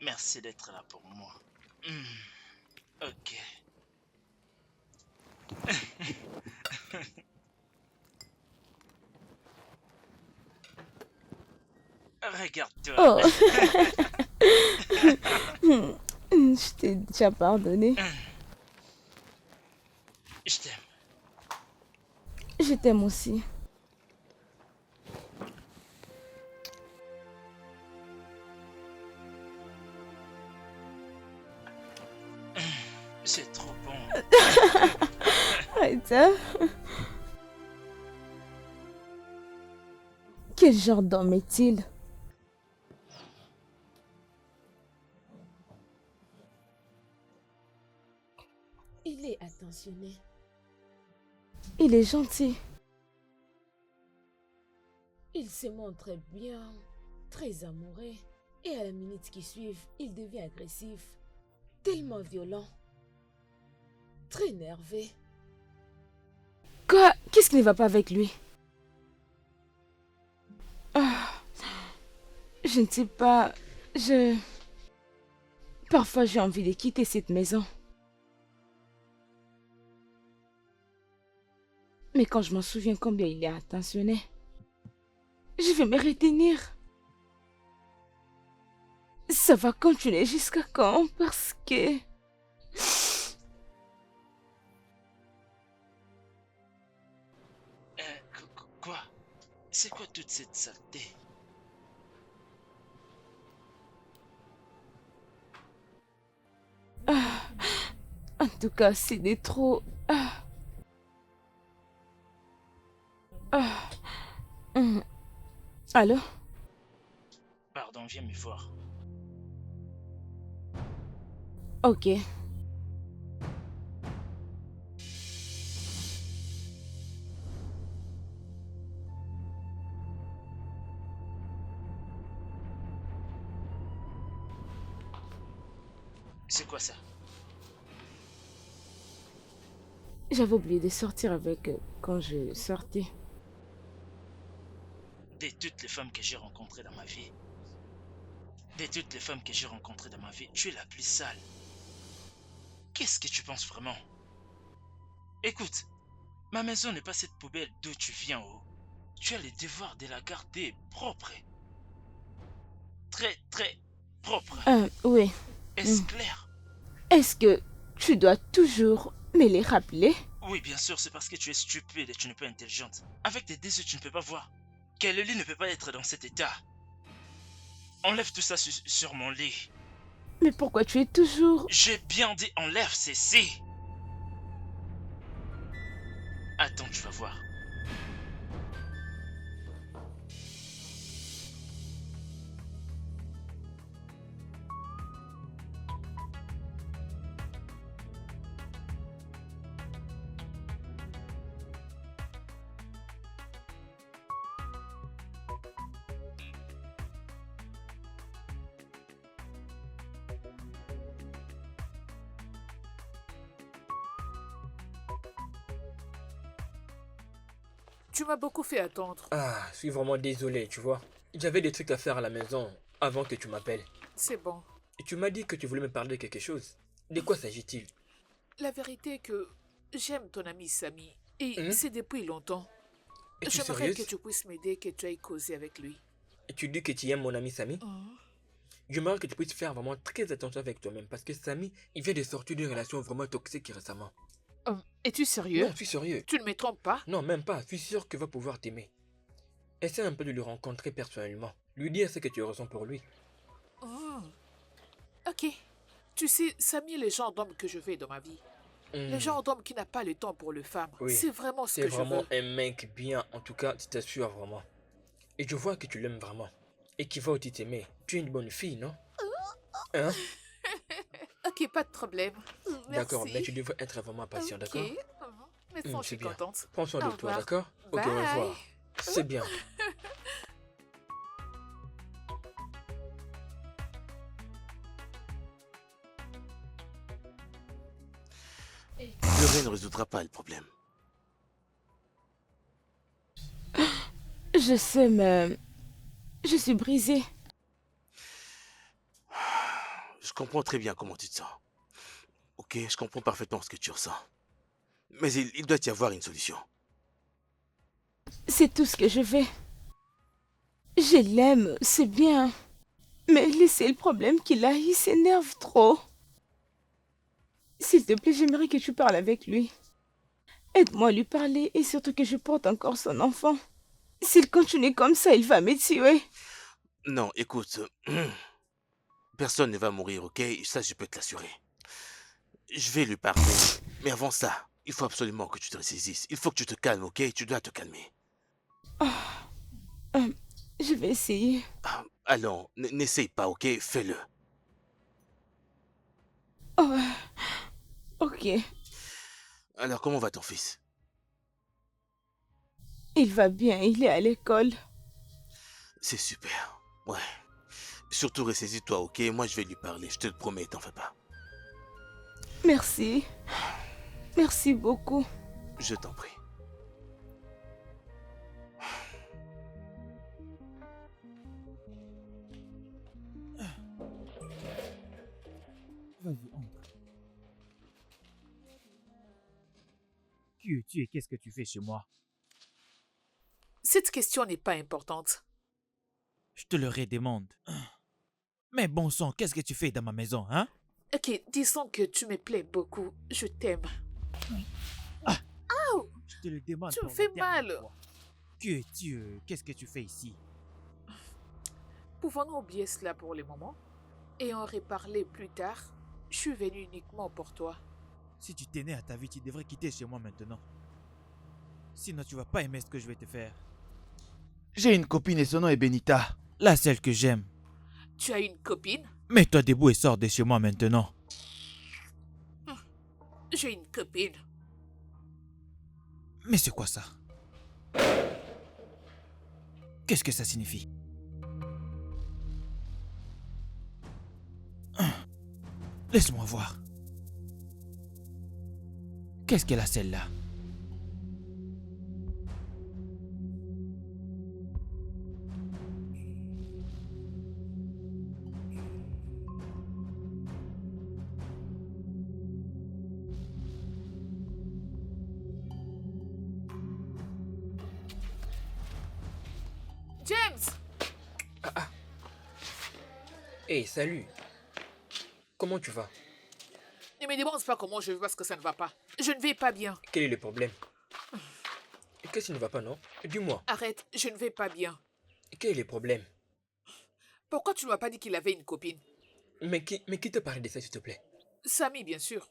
Merci d'être là pour moi. Ok. Regarde-toi. Oh. Je t'ai déjà pardonné. Je t'aime. Je t'aime aussi. C'est trop bon. Arrête. Hein? Quel genre d'homme est-il? Il est attentionné. Il est gentil. Il se montre bien, très amoureux. Et à la minute qui suit, il devient agressif. Tellement violent. Très nerveux. Quoi? Qu'est-ce qui ne va pas avec lui? Ah, je ne sais pas. Parfois, j'ai envie de quitter cette maison. Mais quand je m'en souviens combien il est attentionné, je vais me retenir. Ça va continuer jusqu'à quand? Parce que... Quoi? C'est quoi toute cette saleté? Ah, en tout cas, c'est de trop... Ah. Ah. Allô? Pardon, viens me voir. Ok. C'est quoi ça? J'avais oublié de sortir avec quand je sortais. De toutes les femmes que j'ai rencontrées dans ma vie, tu es la plus sale. Qu'est-ce que tu penses vraiment? Écoute, ma maison n'est pas cette poubelle d'où tu viens. Tu as le devoir de la garder propre. Très, très propre. Oui. Est-ce clair? Est-ce que tu dois toujours me les rappeler? Oui, bien sûr, c'est parce que tu es stupide et tu n'es pas intelligente. Avec tes 2 yeux, tu ne peux pas voir. Kelly ne peut pas être dans cet état. Enlève tout ça sur mon lit. Mais pourquoi tu es toujours... J'ai bien dit enlève ceci. Attends, tu vas voir. Tu m'as beaucoup fait attendre. Ah, je suis vraiment désolé, tu vois. J'avais des trucs à faire à la maison avant que tu m'appelles. C'est bon. Et tu m'as dit que tu voulais me parler de quelque chose. De quoi s'agit-il? La vérité est que j'aime ton ami Samy. Et Hein? c'est depuis longtemps. Es-tu J'aimerais sérieuse? que tu puisses m'aider, que tu ailles causer avec lui. Et tu dis que tu aimes mon ami Samy? J'aimerais que tu puisses faire vraiment très attention avec toi-même parce que Samy, il vient de sortir d'une relation vraiment toxique récemment. Es-tu sérieux? Non, je suis sérieux. Tu ne me trompes pas? Non, même pas. Je suis sûr qu'il va pouvoir t'aimer. Essaie un peu de le rencontrer personnellement. Lui dire ce que tu ressens pour lui. Ok. Tu sais, Samy est le genre d'homme que je veux dans ma vie. Le genre d'homme qui n'a pas le temps pour les femmes. Oui. C'est vraiment ce C'est que je vraiment veux. un mec bien, en tout cas, je t'assure vraiment. Et je vois que tu l'aimes vraiment. Et qu'il va aussi t'aimer. Tu es une bonne fille, non? Hein? Ok, pas de problème. D'accord, Merci. mais tu devrais être vraiment patient, Ok. d'accord? Maintenant, je suis C'est bien. contente. Prends soin Au de toi, revoir. d'accord? Ok, au Bye. revoir. C'est bien. Pleurer ne résoudra pas le problème. Je sais, mais... Je suis brisée. Je comprends très bien comment tu te sens. Ok, je comprends parfaitement ce que tu ressens. Mais il doit y avoir une solution. C'est tout ce que je veux. Je l'aime, c'est bien. Mais laissez le problème qu'il a, il s'énerve trop. S'il te plaît, j'aimerais que tu parles avec lui. Aide-moi à lui parler et surtout que je porte encore son enfant. S'il continue comme ça, il va me tuer. Non, écoute. Personne ne va mourir, ok? Ça, je peux te l'assurer. Je vais lui parler. Mais avant ça, il faut absolument que tu te ressaisisses. Il faut que tu te calmes, ok? Tu dois te calmer. Je vais essayer. Ah, allons, n'essaye pas, ok? Fais-le. Oh, ok. Alors, comment va ton fils? Il va bien, il est à l'école. C'est super. Ouais. Surtout ressaisis-toi, ok? Moi, je vais lui parler. Je te le promets, t'en fais pas. Merci. Merci beaucoup. Je t'en prie. Vas-y, entre. Qui es-tu et qu'est-ce que tu fais chez moi? Cette question n'est pas importante. Je te le redemande. Mais bon sang, qu'est-ce que tu fais dans ma maison, hein? Ok, disons que tu me plais beaucoup. Je t'aime. Je te le demande. Tu me pour fais la dernière mal. fois. Qui es-tu? Qu'est-ce que tu fais ici? Pouvons-nous oublier cela pour le moment et en reparler plus tard? Je suis venue uniquement pour toi. Si tu tenais à ta vie, tu devrais quitter chez moi maintenant. Sinon, tu vas pas aimer ce que je vais te faire. J'ai une copine et son nom est Benita. La seule que j'aime. Tu as une copine? Mets-toi debout et sors de chez moi maintenant. J'ai une copine. Mais c'est quoi ça? Qu'est-ce que ça signifie? Laisse-moi voir. Qu'est-ce qu'elle a celle-là? James! Hey, salut. Comment tu vas? Ne me demande pas comment je vais parce que ça ne va pas. Je ne vais pas bien. Quel est le problème? Qu'est-ce qui ne va pas, non? Dis-moi, Arrête, je ne vais pas bien. quel est le problème? Pourquoi tu ne m'as pas dit qu'il avait une copine? Mais qui t'a parlé de ça, s'il te plaît? Samy, bien sûr.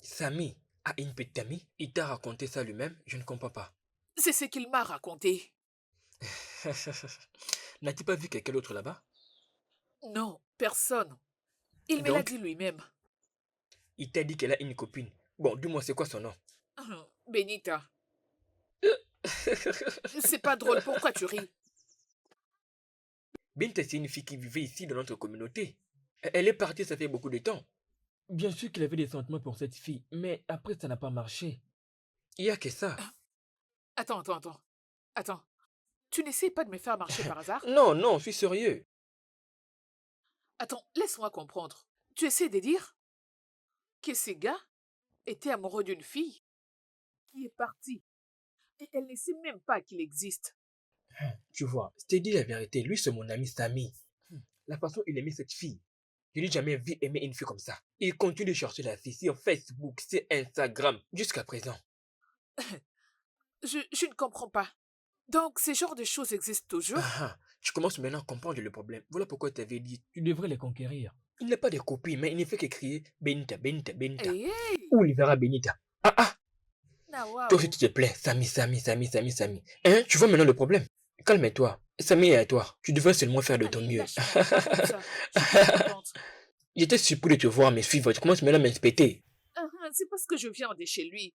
Samy a une petite amie? Il t'a raconté ça lui-même? Je ne comprends pas. C'est ce qu'il m'a raconté. N'as-tu pas vu quelqu'un d'autre là-bas? Non, personne. Il me l'a Donc, dit lui-même. il t'a dit qu'elle a une copine. Bon, dis-moi, c'est quoi son nom? Benita. C'est pas drôle, pourquoi tu ris? Binta, c'est une fille qui vivait ici dans notre communauté. Elle est partie, ça fait beaucoup de temps. Bien sûr qu'il avait des sentiments pour cette fille, mais après, ça n'a pas marché. Il y a que ça. Attends. Attends. Tu n'essayes pas de me faire marcher par hasard? Non, non, je suis sérieux. Attends, laisse-moi comprendre. Tu essaies de dire que ces gars étaient amoureux d'une fille qui est partie et elle ne sait même pas qu'il existe. Tu vois, je t'ai dit la vérité, lui c'est mon ami Samy. La façon dont il aimait cette fille, je n'ai jamais vu aimer une fille comme ça. Il continue de chercher la fille sur Facebook, sur Instagram, jusqu'à présent. Je ne comprends pas. Donc, ce genre de choses existent toujours? Tu commences maintenant à comprendre le problème. Voilà pourquoi je t'avais dit, tu devrais les conquérir. Il n'a pas de copie, mais il ne fait que crier Benita, Benita, Benita. Hey, hey. Où il verra Benita? Ah, waouh. Toi aussi, tu te plais, Samy. Hein, tu vois maintenant le problème? Calme-toi. Samy est à toi. Tu devrais seulement faire de ton Allez, mieux. lâche, pas comme ça. Je suis pas contente. J'étais surpris de te voir me suivre. Tu commences maintenant à m'inspecter. C'est parce que je viens de chez lui.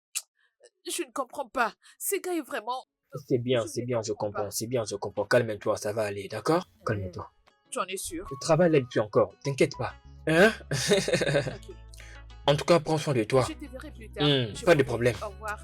Je ne comprends pas. Ce gars est vraiment... C'est bien, Je c'est ne bien, je comprends comprends, pas. c'est bien, je comprends. Calme-toi, ça va aller, d'accord? Calme-toi. Tu en es sûr? Le travail là-dessus encore, t'inquiète pas. Hein? Ok. En tout cas, prends soin de toi. Je te verrai plus tard. Je Pas vous de dis problème. Au revoir.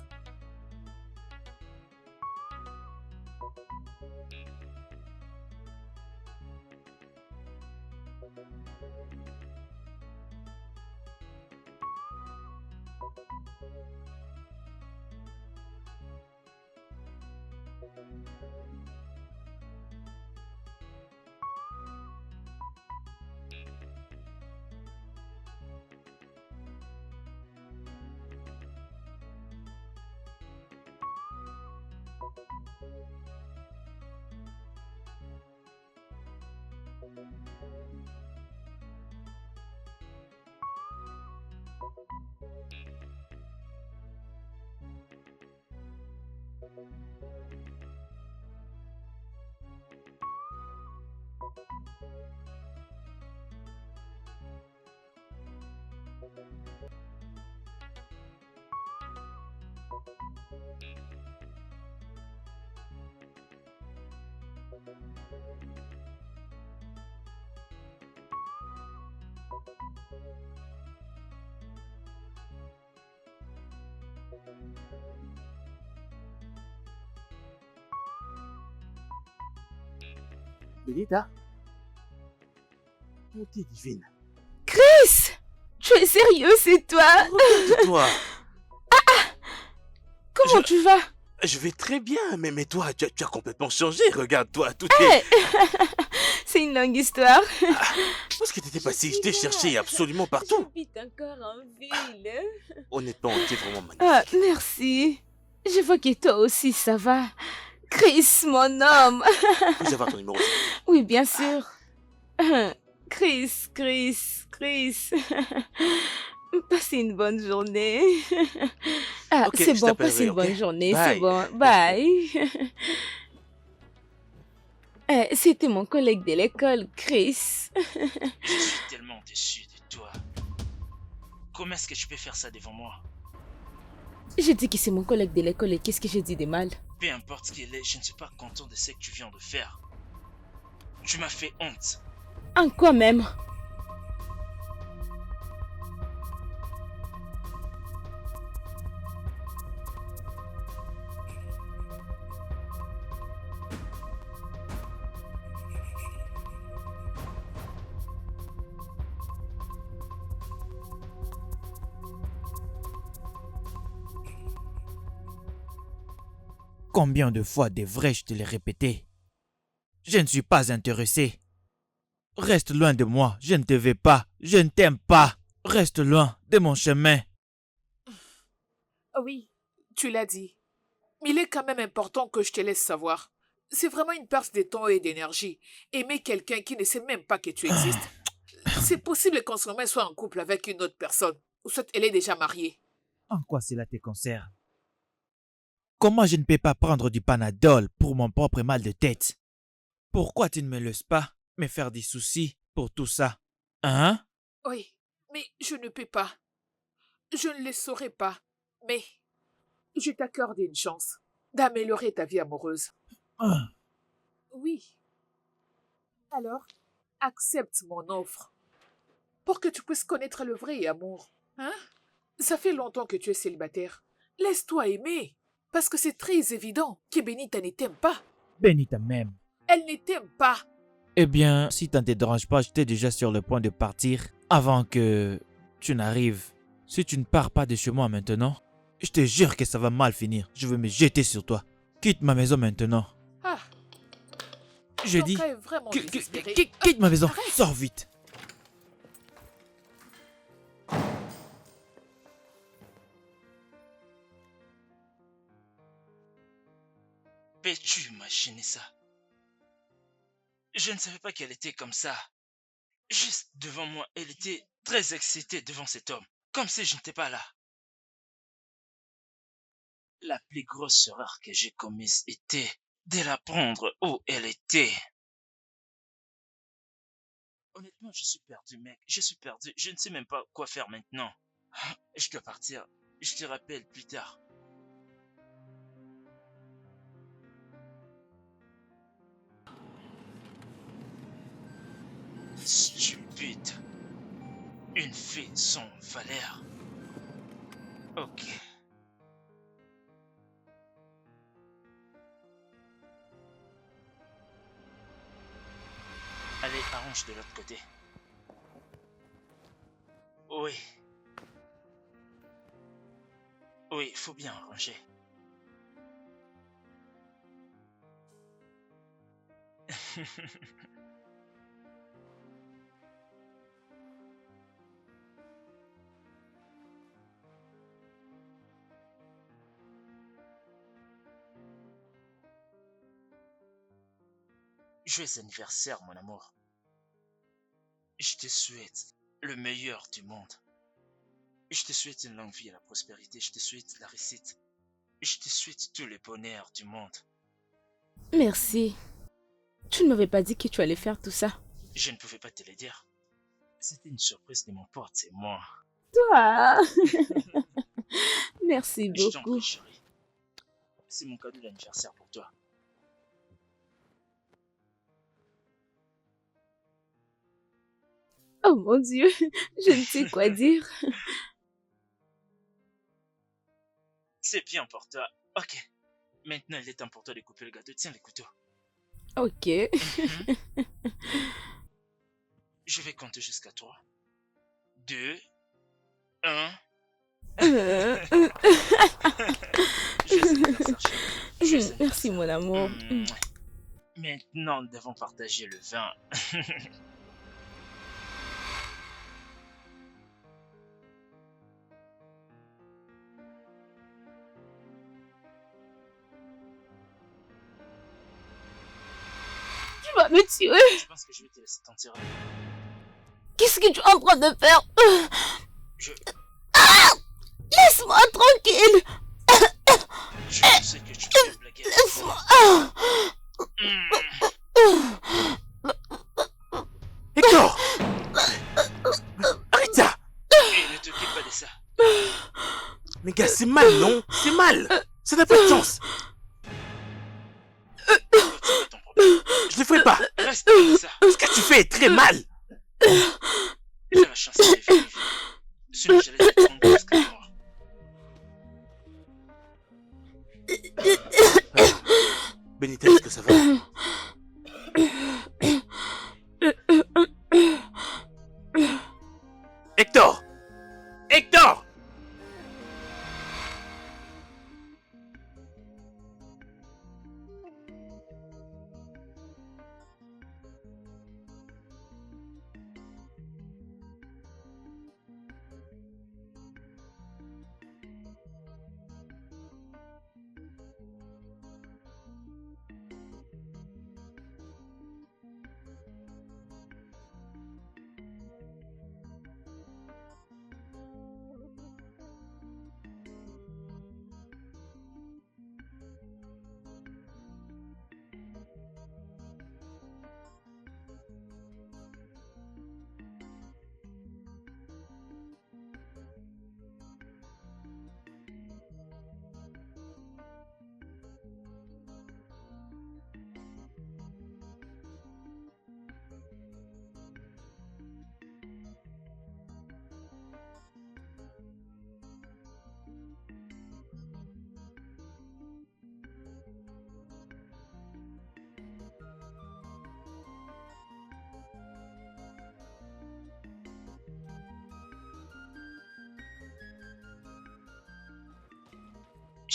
Benita? Bonté divine. Chris! Tu es sérieux, c'est toi? Toi, Comment tu vas? je vais très bien, mais toi, tu as complètement changé. Regarde-toi, tout Hey! est... C'est une longue histoire. Où est-ce que t'étais passé? Je t'ai cherché absolument partout. J'habite encore en ville. Honnêtement, tu es vraiment magnifique. Ah, merci. Je vois que toi aussi, ça va. Chris, mon homme. Puis-je avoir ton numéro? Oui, bien sûr. Chris. Passez une bonne journée. Ah, Ok, c'est je bon, t'appellerai, passez une ok? bonne journée, Bye. c'est bon. Bye. C'était mon collègue de l'école, Chris. Je suis tellement déçu de toi. Comment est-ce que tu peux faire ça devant moi? Je dis que c'est mon collègue de l'école et qu'est-ce que j'ai dit de mal? Peu importe ce qu'il est, je ne suis pas content de ce que tu viens de faire. Tu m'as fait honte. En quoi même? Combien de fois devrais-je te le répéter? Je ne suis pas intéressé. Reste loin de moi, je ne te veux pas, je ne t'aime pas. Reste loin de mon chemin. Oui, tu l'as dit. Mais il est quand même important que je te laisse savoir. C'est vraiment une perte de temps et d'énergie. Aimer quelqu'un qui ne sait même pas que tu existes. C'est possible qu'en ce moment, elle soit en couple avec une autre personne. Ou soit elle est déjà mariée. En quoi cela te concerne? Comment je ne peux pas prendre du Panadol pour mon propre mal de tête? Pourquoi tu ne me laisses pas me faire des soucis pour tout ça? Hein? Oui, mais je ne peux pas. Je ne le saurais pas. Mais je t'accorde une chance d'améliorer ta vie amoureuse. Ah. Oui. Alors, accepte mon offre pour que tu puisses connaître le vrai amour. Hein? Ça fait longtemps que tu es célibataire. Laisse-toi aimer. Parce que c'est très évident que Benita ne t'aime pas. Benita même. Elle ne t'aime pas. Eh bien, si ça ne te dérange pas, j'étais déjà sur le point de partir avant que tu n'arrives. Si tu ne pars pas de chez moi maintenant, je te jure que ça va mal finir. Je vais me jeter sur toi. Quitte ma maison maintenant. Ah, Je ton dis, cas est vraiment désespéré. quitte ma maison. Arrête. Sors vite. Peux-tu imaginer ça? Je ne savais pas qu'elle était comme ça. Juste devant moi, elle était très excitée devant cet homme, comme si je n'étais pas là. La plus grosse erreur que j'ai commise était de la prendre où elle était. Honnêtement, je suis perdu, mec. Je suis perdu. Je ne sais même pas quoi faire maintenant. Je dois partir. Je te rappelle plus tard. Stupide. Une fille sans valeur. Ok. Allez, arrange de l'autre côté. Oui. Oui, faut bien arranger. Joyeux anniversaire, mon amour. Je te souhaite le meilleur du monde. Je te souhaite une longue vie et la prospérité. Je te souhaite la réussite. Je te souhaite tout le bonheur du monde. Merci. Tu ne m'avais pas dit que tu allais faire tout ça. Je ne pouvais pas te le dire. C'était une surprise de mon pote, c'est moi. Toi. Merci Je t'en beaucoup. prie, chérie. C'est mon cadeau d'anniversaire pour toi. Oh mon Dieu, je ne sais quoi dire. C'est bien pour toi. Ok. Maintenant, il est temps pour toi de couper le gâteau. Tiens le couteau. Ok. Je vais compter jusqu'à 3, 2, 1. Merci mon amour. Maintenant, nous devons partager le vin. Tu vas me tuer. Je pense que je vais te laisser t'en tirer. Qu'est-ce que tu es en train de faire? Je Laisse-moi tranquille. sais que tu fais blaguer. Laisse-moi. Hector! Arrête ça! Et ne t'occupe pas de ça. Mais gars, c'est mal, non? C'est mal! Ça n'a pas de sens! C'est pas ton problème. Je ne ferai pas! Reste avec ça. Ce que tu fais est très mal! J'ai la chance de vivre. Sinon, j'allais te prendre jusqu'à la mort. Benita, est-ce que ça va? Hector! Hector!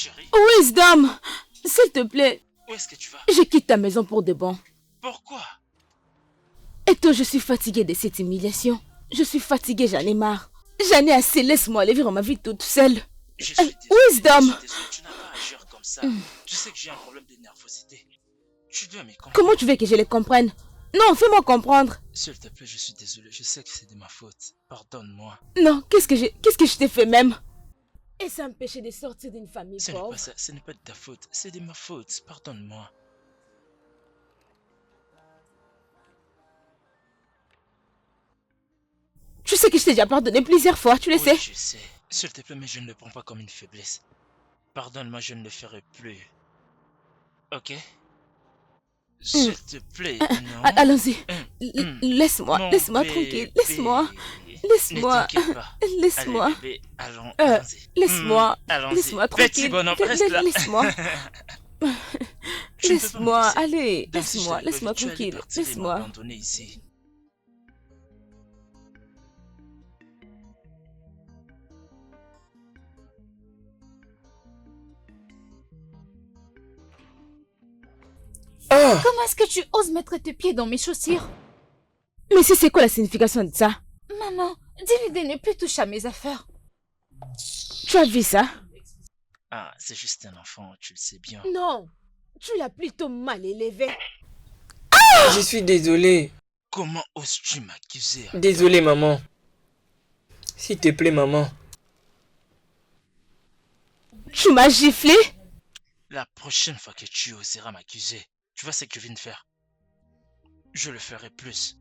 Chérie, Wisdom, s'il te plaît, où est-ce que tu vas? je quitte ta maison pour de bon. Pourquoi? Et toi, je suis fatiguée de cette humiliation. Je suis fatiguée, j'en ai marre. J'en ai assez, laisse-moi aller vivre ma vie toute seule. Je suis désolé. Wisdom. Je suis désolé, tu n'as pas à agir comme ça. Tu sais que j'ai un problème de nervosité. Tu dois me comprendre. Comment tu veux que je les comprenne? Non, fais-moi comprendre. S'il te plaît, je suis désolé. Je sais que c'est de ma faute. Pardonne-moi. Non, qu'est-ce que je t'ai fait même? Et ça m'empêchait de sortir d'une famille Ce n'est pauvre. pas ça. Ce n'est pas de ta faute. C'est de ma faute. Pardonne-moi. Tu sais que je t'ai déjà pardonné plusieurs fois, tu le Oui, sais. je sais. S'il te plaît, mais je ne le prends pas comme une faiblesse. Pardonne-moi, je ne le ferai plus. Ok? S'il te plaît, non. Allons-y. Mon Laisse-moi bébé. tranquille. Laisse-moi. Laisse-moi. Ne t'inquiète pas. Laisse-moi. Allez, bébé, allons-y. Laisse-moi. Allons-y. Laisse-moi Petit tranquille. bonhomme, reste là. Laisse-moi. Tu ne peux pas me Laisse-moi. laisser. Allez, Donc, si je laisse-moi. t'avais pas Laisse-moi vu, tu allais tranquille. partir et Laisse-moi. m'abandonner ici. Ah! Comment est-ce que tu oses mettre tes pieds dans mes chaussures? Mais c'est quoi la signification de ça? Maman, dis-lui de ne plus toucher à mes affaires. Tu as vu ça? Ah, c'est juste un enfant, tu le sais bien. Non. Tu l'as plutôt mal élevé. Je suis désolé. Comment oses-tu m'accuser? Désolé, maman. S'il te plaît, maman. Tu m'as giflé? La prochaine fois que tu oseras m'accuser, tu vois ce que je viens de faire. Je le ferai plus.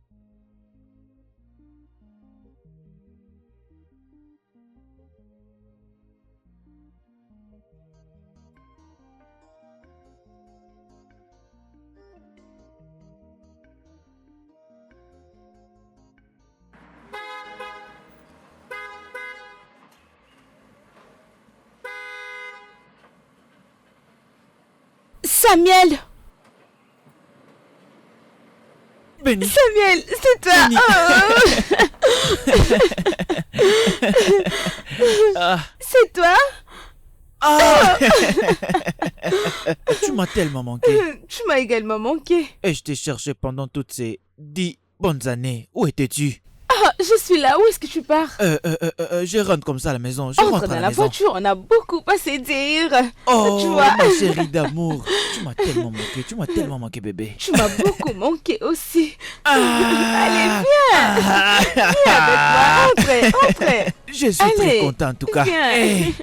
Samuel! Benny. Samuel, c'est toi! Ah. C'est toi? Ah. Tu m'as tellement manqué. Tu m'as également manqué. Et je t'ai cherché pendant toutes ces 10 bonnes années. Où étais-tu? Ah, je suis là. Où est-ce que tu pars? Je rentre comme ça à la maison. Je Entre rentre dans à la la maison. voiture, on a beaucoup à se dire. Oh, Tu vois? ma chérie d'amour. Tu m'as tellement manqué. Tu m'as tellement manqué, bébé. Tu m'as beaucoup manqué aussi. Ah. Allez, viens. Viens avec moi. Entrez, entrez. Je suis très Allez, content en tout cas. viens. Hey.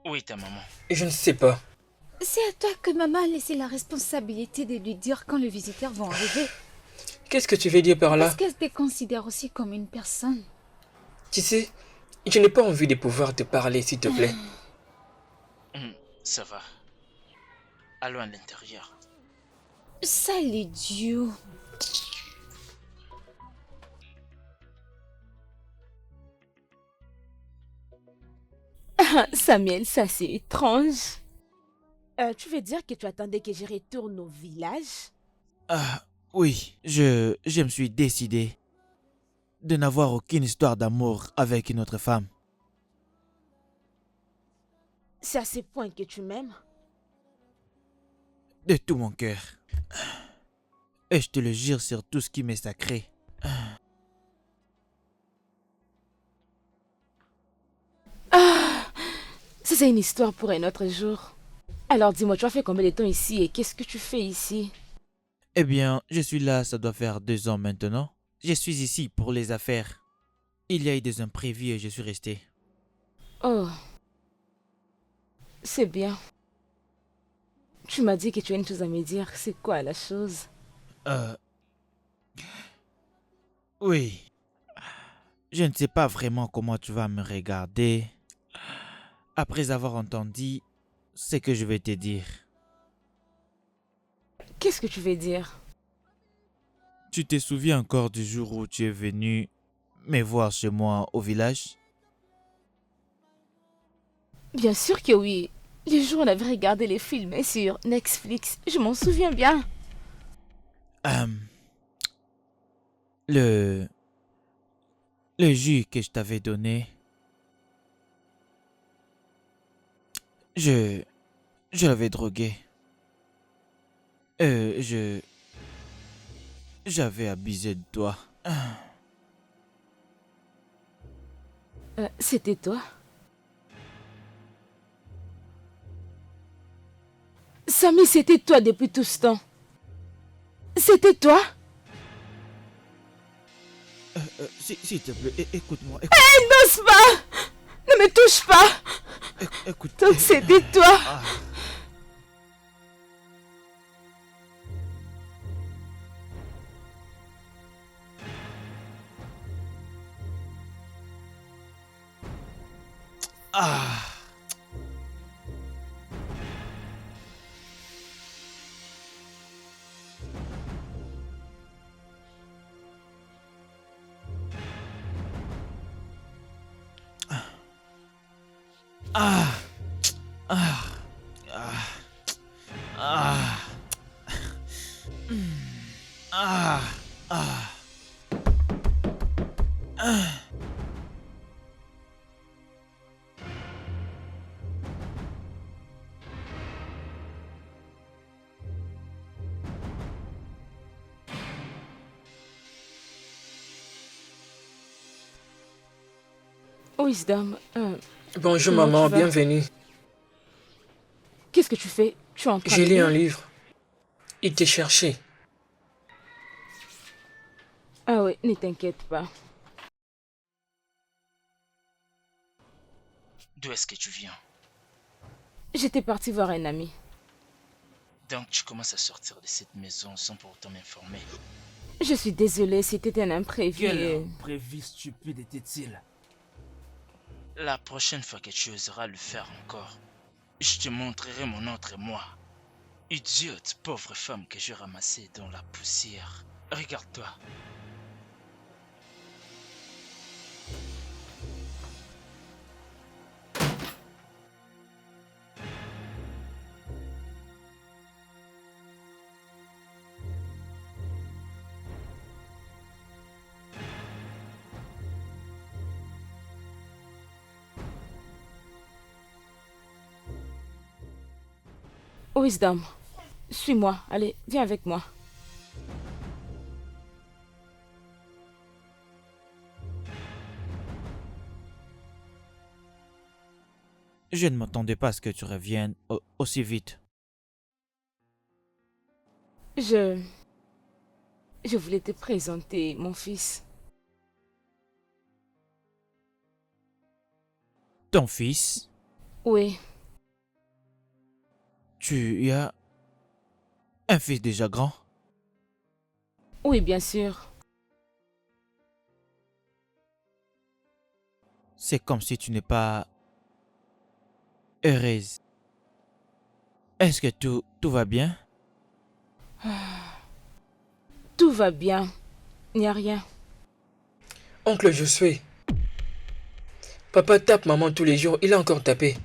Oui, ta maman. Je ne sais pas. C'est à toi que maman a laissé la responsabilité de lui dire quand les visiteurs vont arriver. Qu'est-ce que tu veux dire par là? Parce qu'elle te considère aussi comme une personne. Tu sais, je n'ai pas envie de pouvoir te parler, s'il te plaît. Ça va. Allons à l'intérieur. Ça, l'idiot. Samuel, ça c'est étrange. Tu veux dire que tu attendais que je retourne au village? Ah, oui, je me suis décidé de n'avoir aucune histoire d'amour avec une autre femme. C'est à ce point que tu m'aimes? De tout mon cœur. Et je te le jure sur tout ce qui m'est sacré. Ça c'est une histoire pour un autre jour. Alors dis-moi, tu as fait combien de temps ici et qu'est-ce que tu fais ici? Eh bien, je suis là, ça doit faire 2 ans maintenant. Je suis ici pour les affaires. Il y a eu des imprévus et je suis resté. Oh. C'est bien. Tu m'as dit que tu as une chose à me dire. C'est quoi la chose? Oui. Je ne sais pas vraiment comment tu vas me regarder après avoir entendu ce que je vais te dire. Qu'est-ce que tu veux dire? Tu te souviens encore du jour où tu es venu me voir chez moi au village? Bien sûr que oui. Le jour où on avait regardé les films sur Netflix, je m'en souviens bien. Le... Le jus que je t'avais donné, je l'avais drogué. Je... J'avais abusé de toi. C'était toi? Samy, c'était toi depuis tout ce temps. C'était toi? S'il te plaît, écoute-moi. N'ose pas! Ne me touche pas! Écoute. Donc c'était toi? Ah. Ah. Ah. Ah. Ah. Ah. Ah. Ah. Wisdom, Bonjour comment maman, tu vas? bienvenue. Qu'est-ce que tu fais? Tu es en train J'ai de lu un lire? livre. Il t'a cherché. Ah oui, ne t'inquiète pas. D'où est-ce que tu viens? J'étais partie voir un ami. Donc tu commences à sortir de cette maison sans pour autant m'informer. Je suis désolée, c'était un imprévu. Quel imprévu stupide était-il? La prochaine fois que tu oseras le faire encore, je te montrerai mon autre moi. Idiote, pauvre femme que j'ai ramassée dans la poussière. Regarde-toi. Wisdom, suis-moi. Allez, viens avec moi. Je ne m'attendais pas à ce que tu reviennes aussi vite. Je voulais te présenter mon fils. Ton fils, Oui, tu as un fils déjà grand? oui, bien sûr. C'est comme si tu n'es pas heureuse. Est-ce que tout va bien? Tout va bien. Il n'y a rien. Oncle Josué. Papa tape maman tous les jours, il a encore tapé.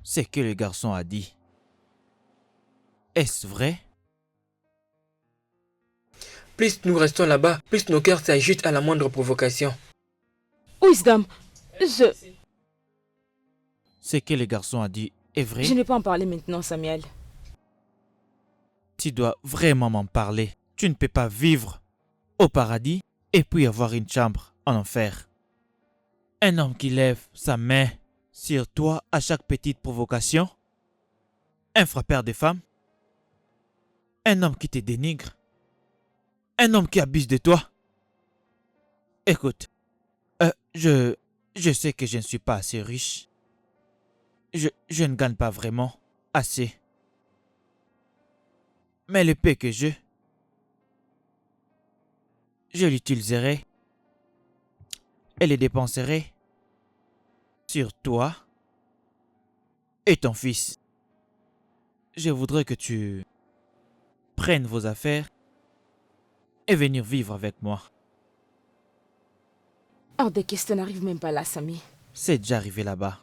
C'est que le garçon a dit. Est-ce vrai? Plus nous restons là-bas, plus nos cœurs s'agitent à la moindre provocation. Wisdom, Ce que le garçon a dit est vrai? je n'ai pas en parler maintenant, Samuel. Tu dois vraiment m'en parler. Tu ne peux pas vivre au paradis et puis avoir une chambre en enfer. Un homme qui lève sa main sur toi à chaque petite provocation. Un frappeur de femmes. Un homme qui te dénigre. Un homme qui abuse de toi. Écoute, je sais que je ne suis pas assez riche. Je ne gagne pas vraiment assez. Mais le peu que je l'utiliserai et le dépenserai sur toi et ton fils. Je voudrais que tu prenne vos affaires et venir vivre avec moi. Hors de question, n'arrive même pas là, Samy. C'est déjà arrivé là-bas.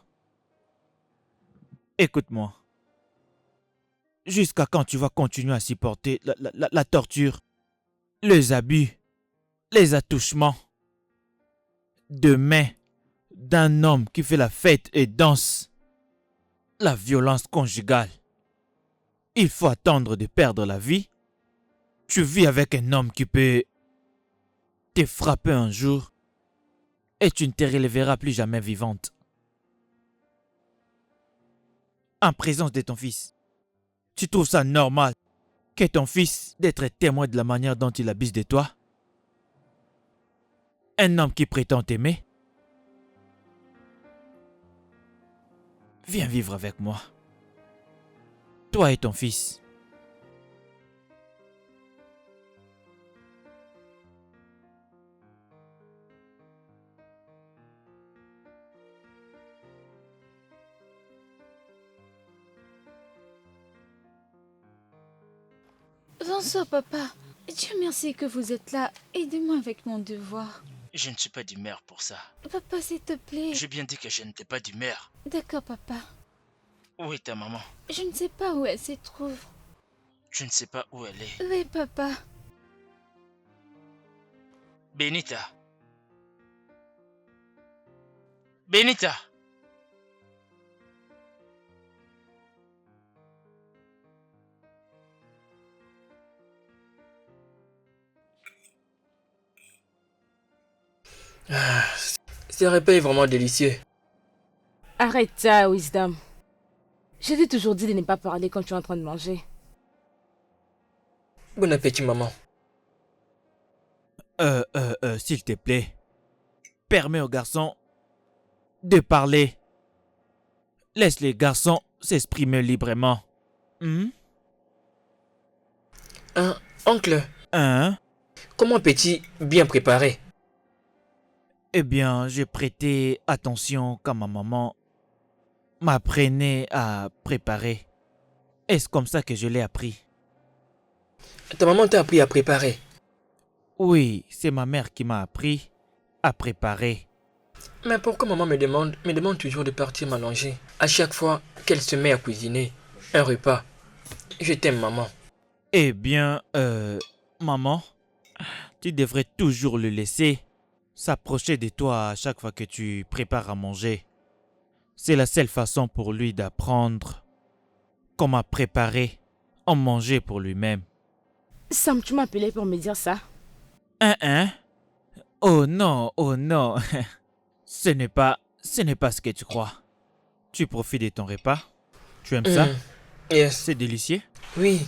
Écoute-moi. Jusqu'à quand tu vas continuer à supporter la torture, les abus, les attouchements de mains d'un homme qui fait la fête et danse, la violence conjugale? Il faut attendre de perdre la vie. Tu vis avec un homme qui peut te frapper un jour et tu ne te relèveras plus jamais vivante. En présence de ton fils, tu trouves ça normal que ton fils d'être témoin de la manière dont il abuse de toi? Un homme qui prétend t'aimer? Viens vivre avec moi. Toi et ton fils. Bonsoir, papa. Dieu merci que vous êtes là. Aidez-moi avec mon devoir. Je ne suis pas d'humeur pour ça. Papa, s'il te plaît. J'ai bien dit que je n'étais pas d'humeur. D'accord, papa. Où est ta maman? Je ne sais pas où elle se trouve. Tu ne sais pas où elle est. Oui, papa. Benita. Benita. Ce repas est vraiment délicieux. Arrête ça, Wisdom. Je t'ai toujours dit de ne pas parler quand tu es en train de manger. Bon appétit, maman. S'il te plaît, permets aux garçons de parler. Laisse les garçons s'exprimer librement. Oncle, Hein? comment petit bien préparé? Eh bien, j'ai prêté attention quand ma maman m'apprenait à préparer. Est-ce comme ça que je l'ai appris? Ta maman t'a appris à préparer. Oui, c'est ma mère qui m'a appris à préparer. Mais pourquoi maman me demande toujours de partir m'allonger à chaque fois qu'elle se met à cuisiner un repas? Je t'aime, maman. Eh bien, maman, tu devrais toujours le laisser s'approcher de toi à chaque fois que tu prépares à manger. C'est la seule façon pour lui d'apprendre comment préparer à manger pour lui-même. Sam, tu m'as appelé pour me dire ça? Oh non, oh non. Ce n'est pas ce que tu crois. Tu profites de ton repas? Tu aimes ça? Yes. C'est délicieux? Oui,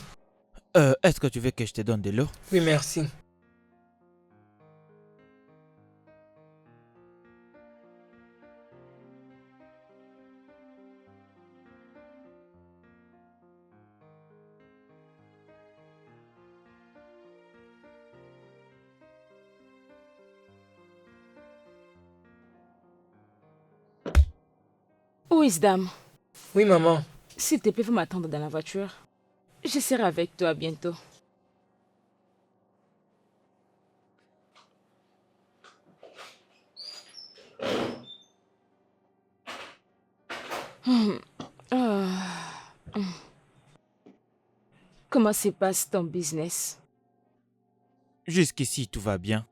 Est-ce que tu veux que je te donne de l'eau? oui, merci. Wisdom, Oui, maman. s'il te plaît, faut m'attendre dans la voiture. Je serai avec toi bientôt. Comment se passe ton business? Jusqu'ici, tout va bien.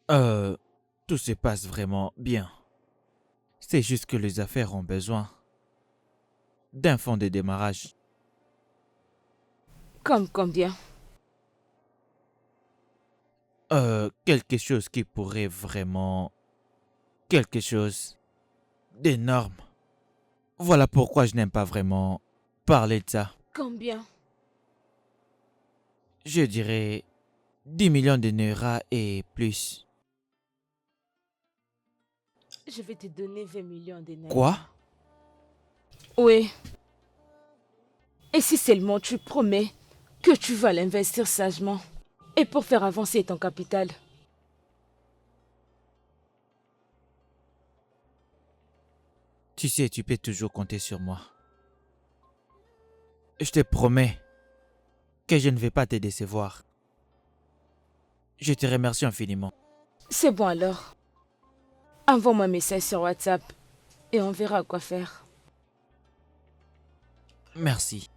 Tout se passe vraiment bien. C'est juste que les affaires ont besoin d'un fonds de démarrage. Comme combien? Quelque chose qui pourrait vraiment... Quelque chose d'énorme. Voilà pourquoi je n'aime pas vraiment parler de ça. Combien? Je dirais 10 millions de Naira et plus. Je vais te donner 20 millions de naira. Quoi? Oui. Et si seulement tu promets que tu vas l'investir sagement et pour faire avancer ton capital. Tu sais, tu peux toujours compter sur moi. Je te promets que je ne vais pas te décevoir. Je te remercie infiniment. C'est bon alors. Envoie-moi un message sur WhatsApp et on verra quoi faire. Merci.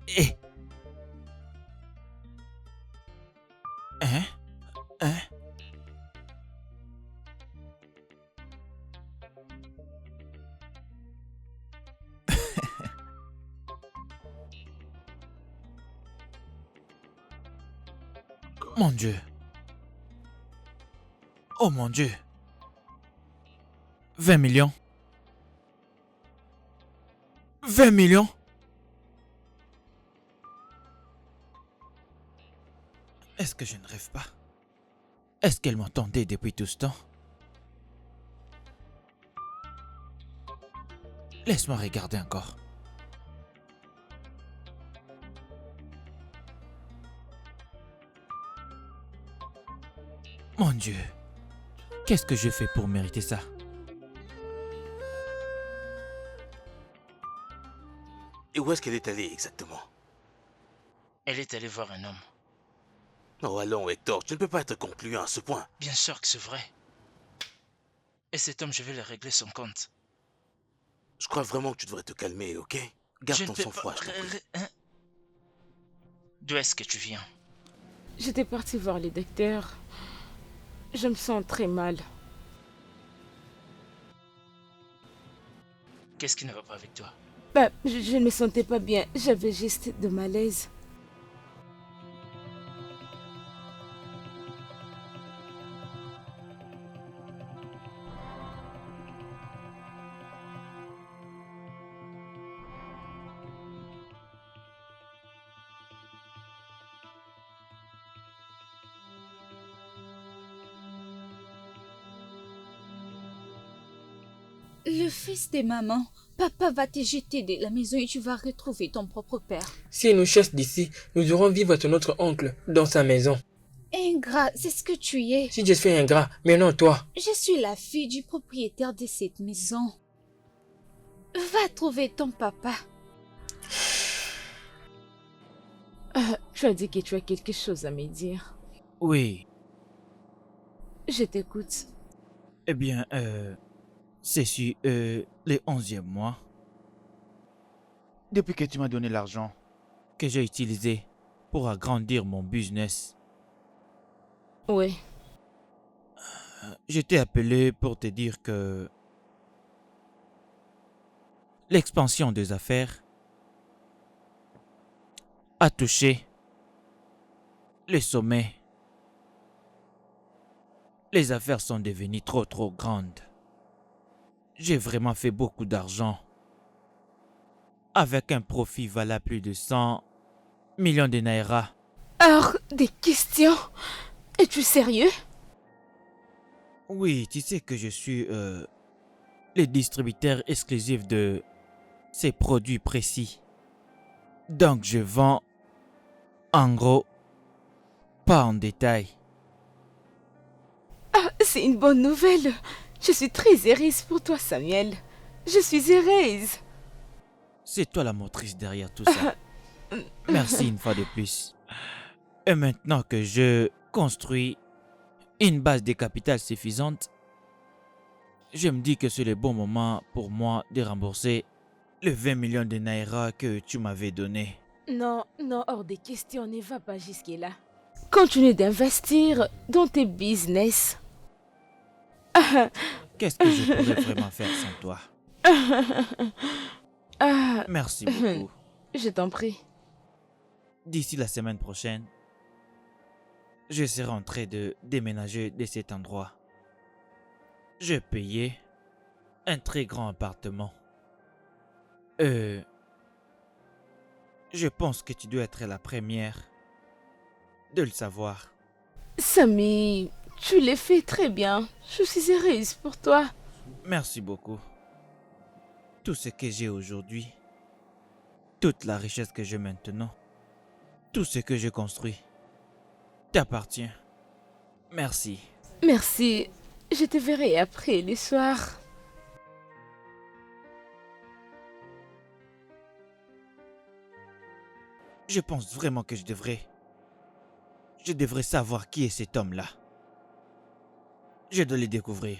Eh. Hein? Hein? Mon Dieu. Oh mon Dieu. 20 millions. 20 millions? Est-ce que je ne rêve pas? Est-ce qu'elle m'entendait depuis tout ce temps? Laisse-moi regarder encore. Mon Dieu, qu'est-ce que je fais pour mériter ça? Et où est-ce qu'elle est allée exactement? Elle est allée voir un homme. Oh allons Hector, tu ne peux pas être concluant à ce point. Bien sûr que c'est vrai. Et cet homme, je vais le régler son compte. Je crois vraiment que tu devrais te calmer, ok? Garde Je ne ton peux sang-froid, pas- je t'en prie. Hein? D'où est-ce que tu viens? J'étais partie voir le docteur. Je me sens très mal. Qu'est-ce qui ne va pas avec toi? Bah, je ne me sentais pas bien. J'avais juste de malaise. Le fils de maman, papa va te jeter de la maison et tu vas retrouver ton propre père. S'il nous chasse d'ici, nous devrons vivre avec notre oncle dans sa maison. Ingrat, c'est ce que tu es. Si je suis ingrat, mais non toi. Je suis la fille du propriétaire de cette maison. Va trouver ton papa. Tu as dit que tu as quelque chose à me dire. Oui, Je t'écoute. eh bien, c'est sur le 11e mois. Depuis que tu m'as donné l'argent que j'ai utilisé pour agrandir mon business, Oui. je t'ai appelé pour te dire que l'expansion des affaires a touché le sommet. Les affaires sont devenues trop grandes. J'ai vraiment fait beaucoup d'argent. Avec un profit valable plus de 100 millions de naira. Hors des questions. Es-tu sérieux? Oui, tu sais que je suis le distributeur exclusif de ces produits précis. Donc je vends en gros, pas en détail. Ah, c'est une bonne nouvelle. Je suis très heureuse pour toi, Samuel. Je suis heureuse. C'est toi la motrice derrière tout ça. Merci une fois de plus. Et maintenant que je construis une base de capital suffisante, je me dis que c'est le bon moment pour moi de rembourser les 20 millions de naira que tu m'avais donné. Non, non, hors des questions, ne va pas jusque-là. Continue d'investir dans tes business. Qu'est-ce que je pourrais vraiment faire sans toi? Merci beaucoup. Je t'en prie. D'ici la semaine prochaine, je serai en train de déménager de cet endroit. Je vais payer un très grand appartement. Je pense que tu dois être la première de le savoir. Samy, tu l'as fait très bien. Je suis heureuse pour toi. Merci beaucoup. Tout ce que j'ai aujourd'hui, toute la richesse que j'ai maintenant, tout ce que j'ai construit, t'appartient. Merci. Merci. Je te verrai après le soir. Je pense vraiment que je devrais savoir qui est cet homme-là. Je dois le découvrir.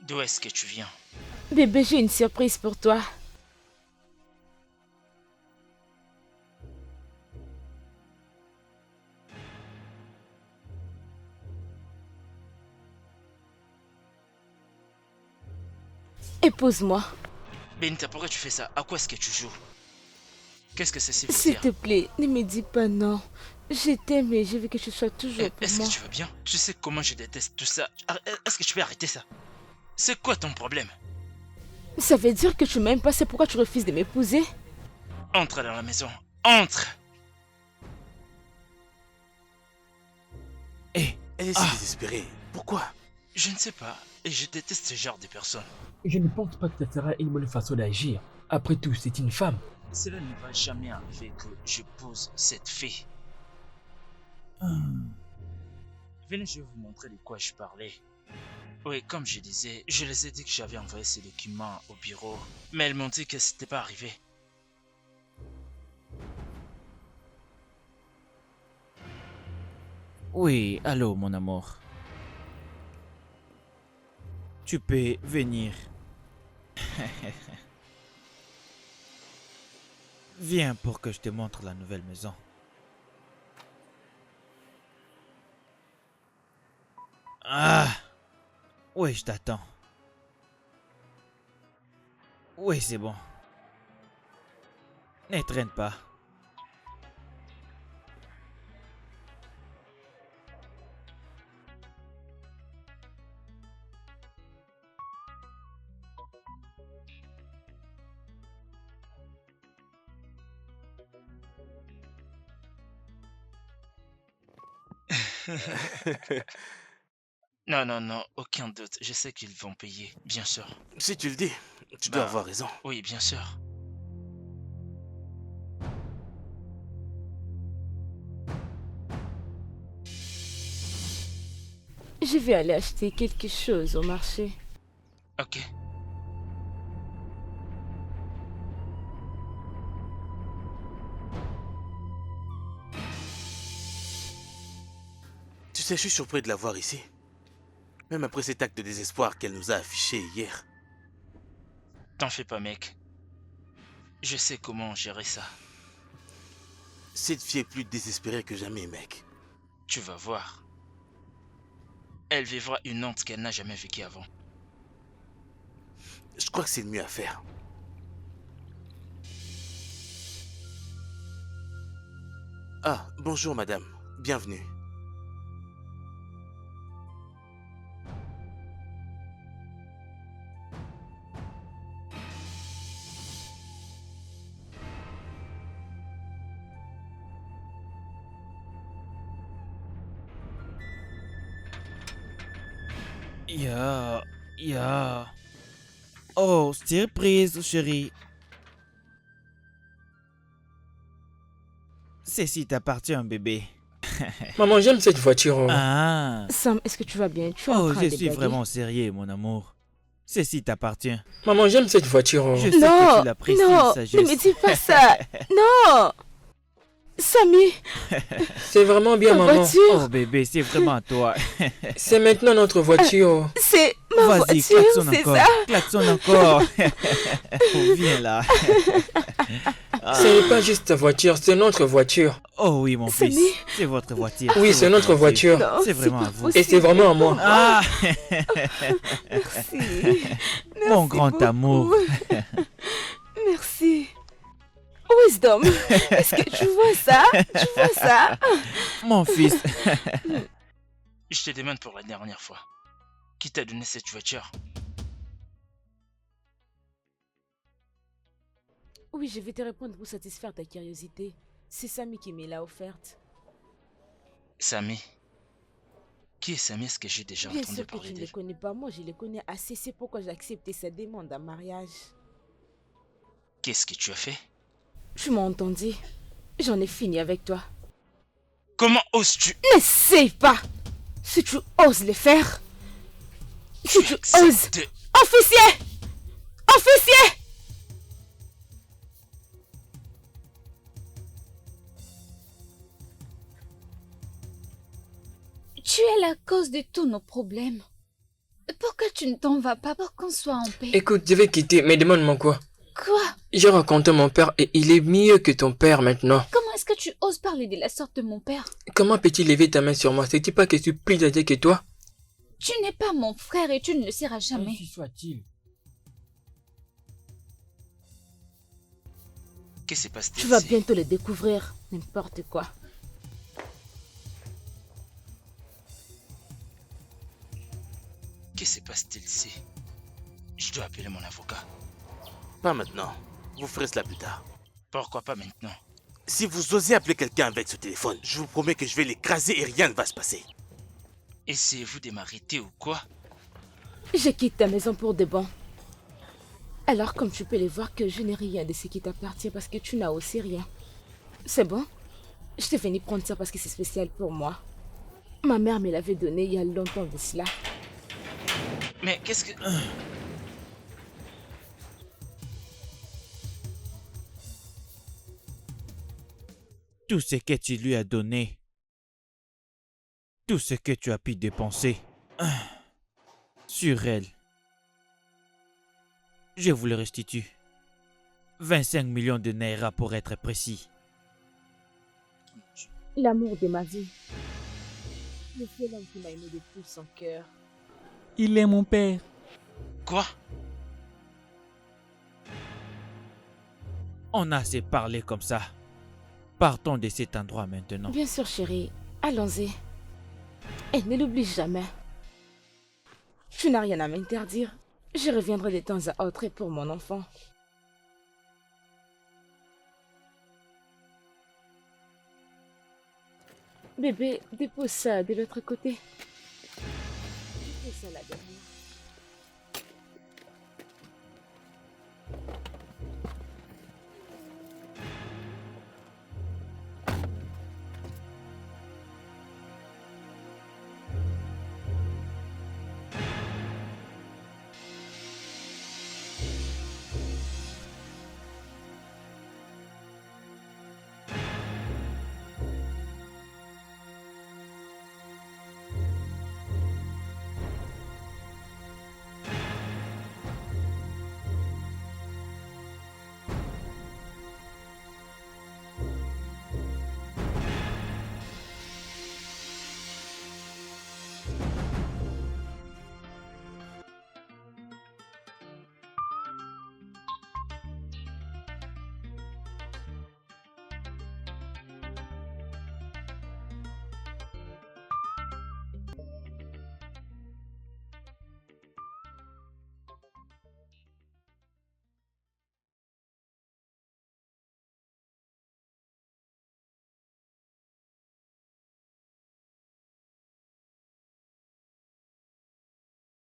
D'où est-ce que tu viens? Bébé, j'ai une surprise pour toi. Épouse-moi. Binta, pourquoi tu fais ça? À quoi est-ce que tu joues? Qu'est-ce que ceci veut S'il dire? te plaît, ne me dis pas non. Je t'aime et je veux que tu sois toujours pour Est-ce moi. que tu vas bien? Tu sais comment je déteste tout ça. Est-ce que tu peux arrêter ça? C'est quoi ton problème? Ça veut dire que tu m'aimes pas, c'est pourquoi tu refuses de m'épouser? Entre dans la maison. Entre! Elle est si désespérée. Pourquoi? Je ne sais pas. Et je déteste ce genre de personnes. Je ne pense pas que ça sera une bonne façon d'agir. Après tout, c'est une femme. Cela ne va jamais arriver que je pose cette fille. Venez, je vais vous montrer de quoi je parlais. Oui, comme je disais, je les ai dit que j'avais envoyé ces documents au bureau, mais elles m'ont dit que c'était pas arrivé. Oui, allô mon amour. Tu peux venir. Viens pour que je te montre la nouvelle maison. Ah! Oui, je t'attends. Oui, c'est bon. Ne traîne pas. Non, non, non, aucun doute. Je sais qu'ils vont payer, bien sûr. Si tu le dis, tu dois Bah, avoir raison. Oui, bien sûr. Je vais aller acheter quelque chose au marché. Ok. Tu sais, je suis surpris de la voir ici. Même après cet acte de désespoir qu'elle nous a affiché hier. T'en fais pas, mec. Je sais comment gérer ça. Cette fille est plus désespérée que jamais, mec. Tu vas voir. Elle vivra une honte qu'elle n'a jamais vécue avant. Je crois que c'est le mieux à faire. Ah, bonjour madame. Bienvenue. Ya. Oh, surprise, chérie. Ceci t'appartient, bébé. Maman, j'aime cette voiture. Ah. Sam, est-ce que tu vas bien? Tu es en Oh, train je de suis blaguer? vraiment sérieux, mon amour. Ceci t'appartient. Maman, j'aime cette voiture. Je sais que Non, tu l'apprécies, non, sagesse. ne me dis pas ça. Non. Samy, C'est vraiment bien, Ma maman. voiture. Oh bébé, c'est vraiment toi. C'est maintenant notre voiture. C'est ma Vas-y, voiture, klaxonne c'est encore. ça. Klaxonne encore. Oh, viens là. Ah. Ce n'est pas juste ta voiture, c'est notre voiture. Oh oui, mon Samy. fils. C'est votre voiture. Oui, c'est votre notre voiture. Non, C'est vraiment pas à vous. Et c'est vraiment à moi. Ah, Merci. mon Merci grand beaucoup. amour. Merci. Wisdom, est-ce que tu vois ça? Tu vois ça? Mon fils. Je te demande pour la dernière fois. Qui t'a donné cette voiture? Oui, je vais te répondre pour satisfaire ta curiosité. C'est Samy qui me l'a offerte. Samy. Qui est Samy? Est-ce que j'ai déjà Bien entendu sûr que parler tu ne d'elle? le connais pas, moi je le connais assez, c'est pourquoi j'ai accepté sa demande en mariage. Qu'est-ce que tu as fait? Tu m'as entendu? J'en ai fini avec toi. Comment oses-tu? N'essaye pas! Si tu oses le faire, si tu oses... acceptes- Officier! Officier! Tu es la cause de tous nos problèmes. Pourquoi tu ne t'en vas pas pour qu'on soit en paix? Écoute, je vais quitter, mais demande-moi quoi? Quoi? J'ai rencontré mon père et il est mieux que ton père maintenant. Comment est-ce que tu oses parler de la sorte de mon père? Comment peux-tu lever ta main sur moi? Sais-tu pas que je suis plus âgé que toi? Tu n'es pas mon frère et tu ne le seras jamais. Ainsi soit-il. Qu'est-ce qui se passe-t-il Tu vas ici? bientôt le découvrir, n'importe quoi. Qu'est-ce qui se passe-t-il ici? Je dois appeler mon avocat. Pas maintenant. Vous ferez cela plus tard. Pourquoi pas maintenant? Si vous osez appeler quelqu'un avec ce téléphone, je vous promets que je vais l'écraser et rien ne va se passer. Essayez-vous de m'arrêter ou quoi? Je quitte ta maison pour de bon. Alors, comme tu peux le voir, que je n'ai rien de ce qui t'appartient parce que tu n'as aussi rien. C'est bon? Je t'ai venu prendre ça parce que c'est spécial pour moi. Ma mère me l'avait donné il y a longtemps de cela. Mais qu'est-ce que... Tout ce que tu lui as donné. Tout ce que tu as pu dépenser. Sur elle. Je vous le restitue. 25 millions de naira pour être précis. L'amour de ma vie. Le seul homme qui m'a aimé de tout son cœur. Il est mon père. Quoi? On a assez parlé comme ça. Partons de cet endroit maintenant. Bien sûr, chérie. Allons-y. Et ne l'oublie jamais. Tu n'as rien à m'interdire. Je reviendrai de temps à autre pour mon enfant. Bébé, dépose ça de l'autre côté. Dépose ça là derrière.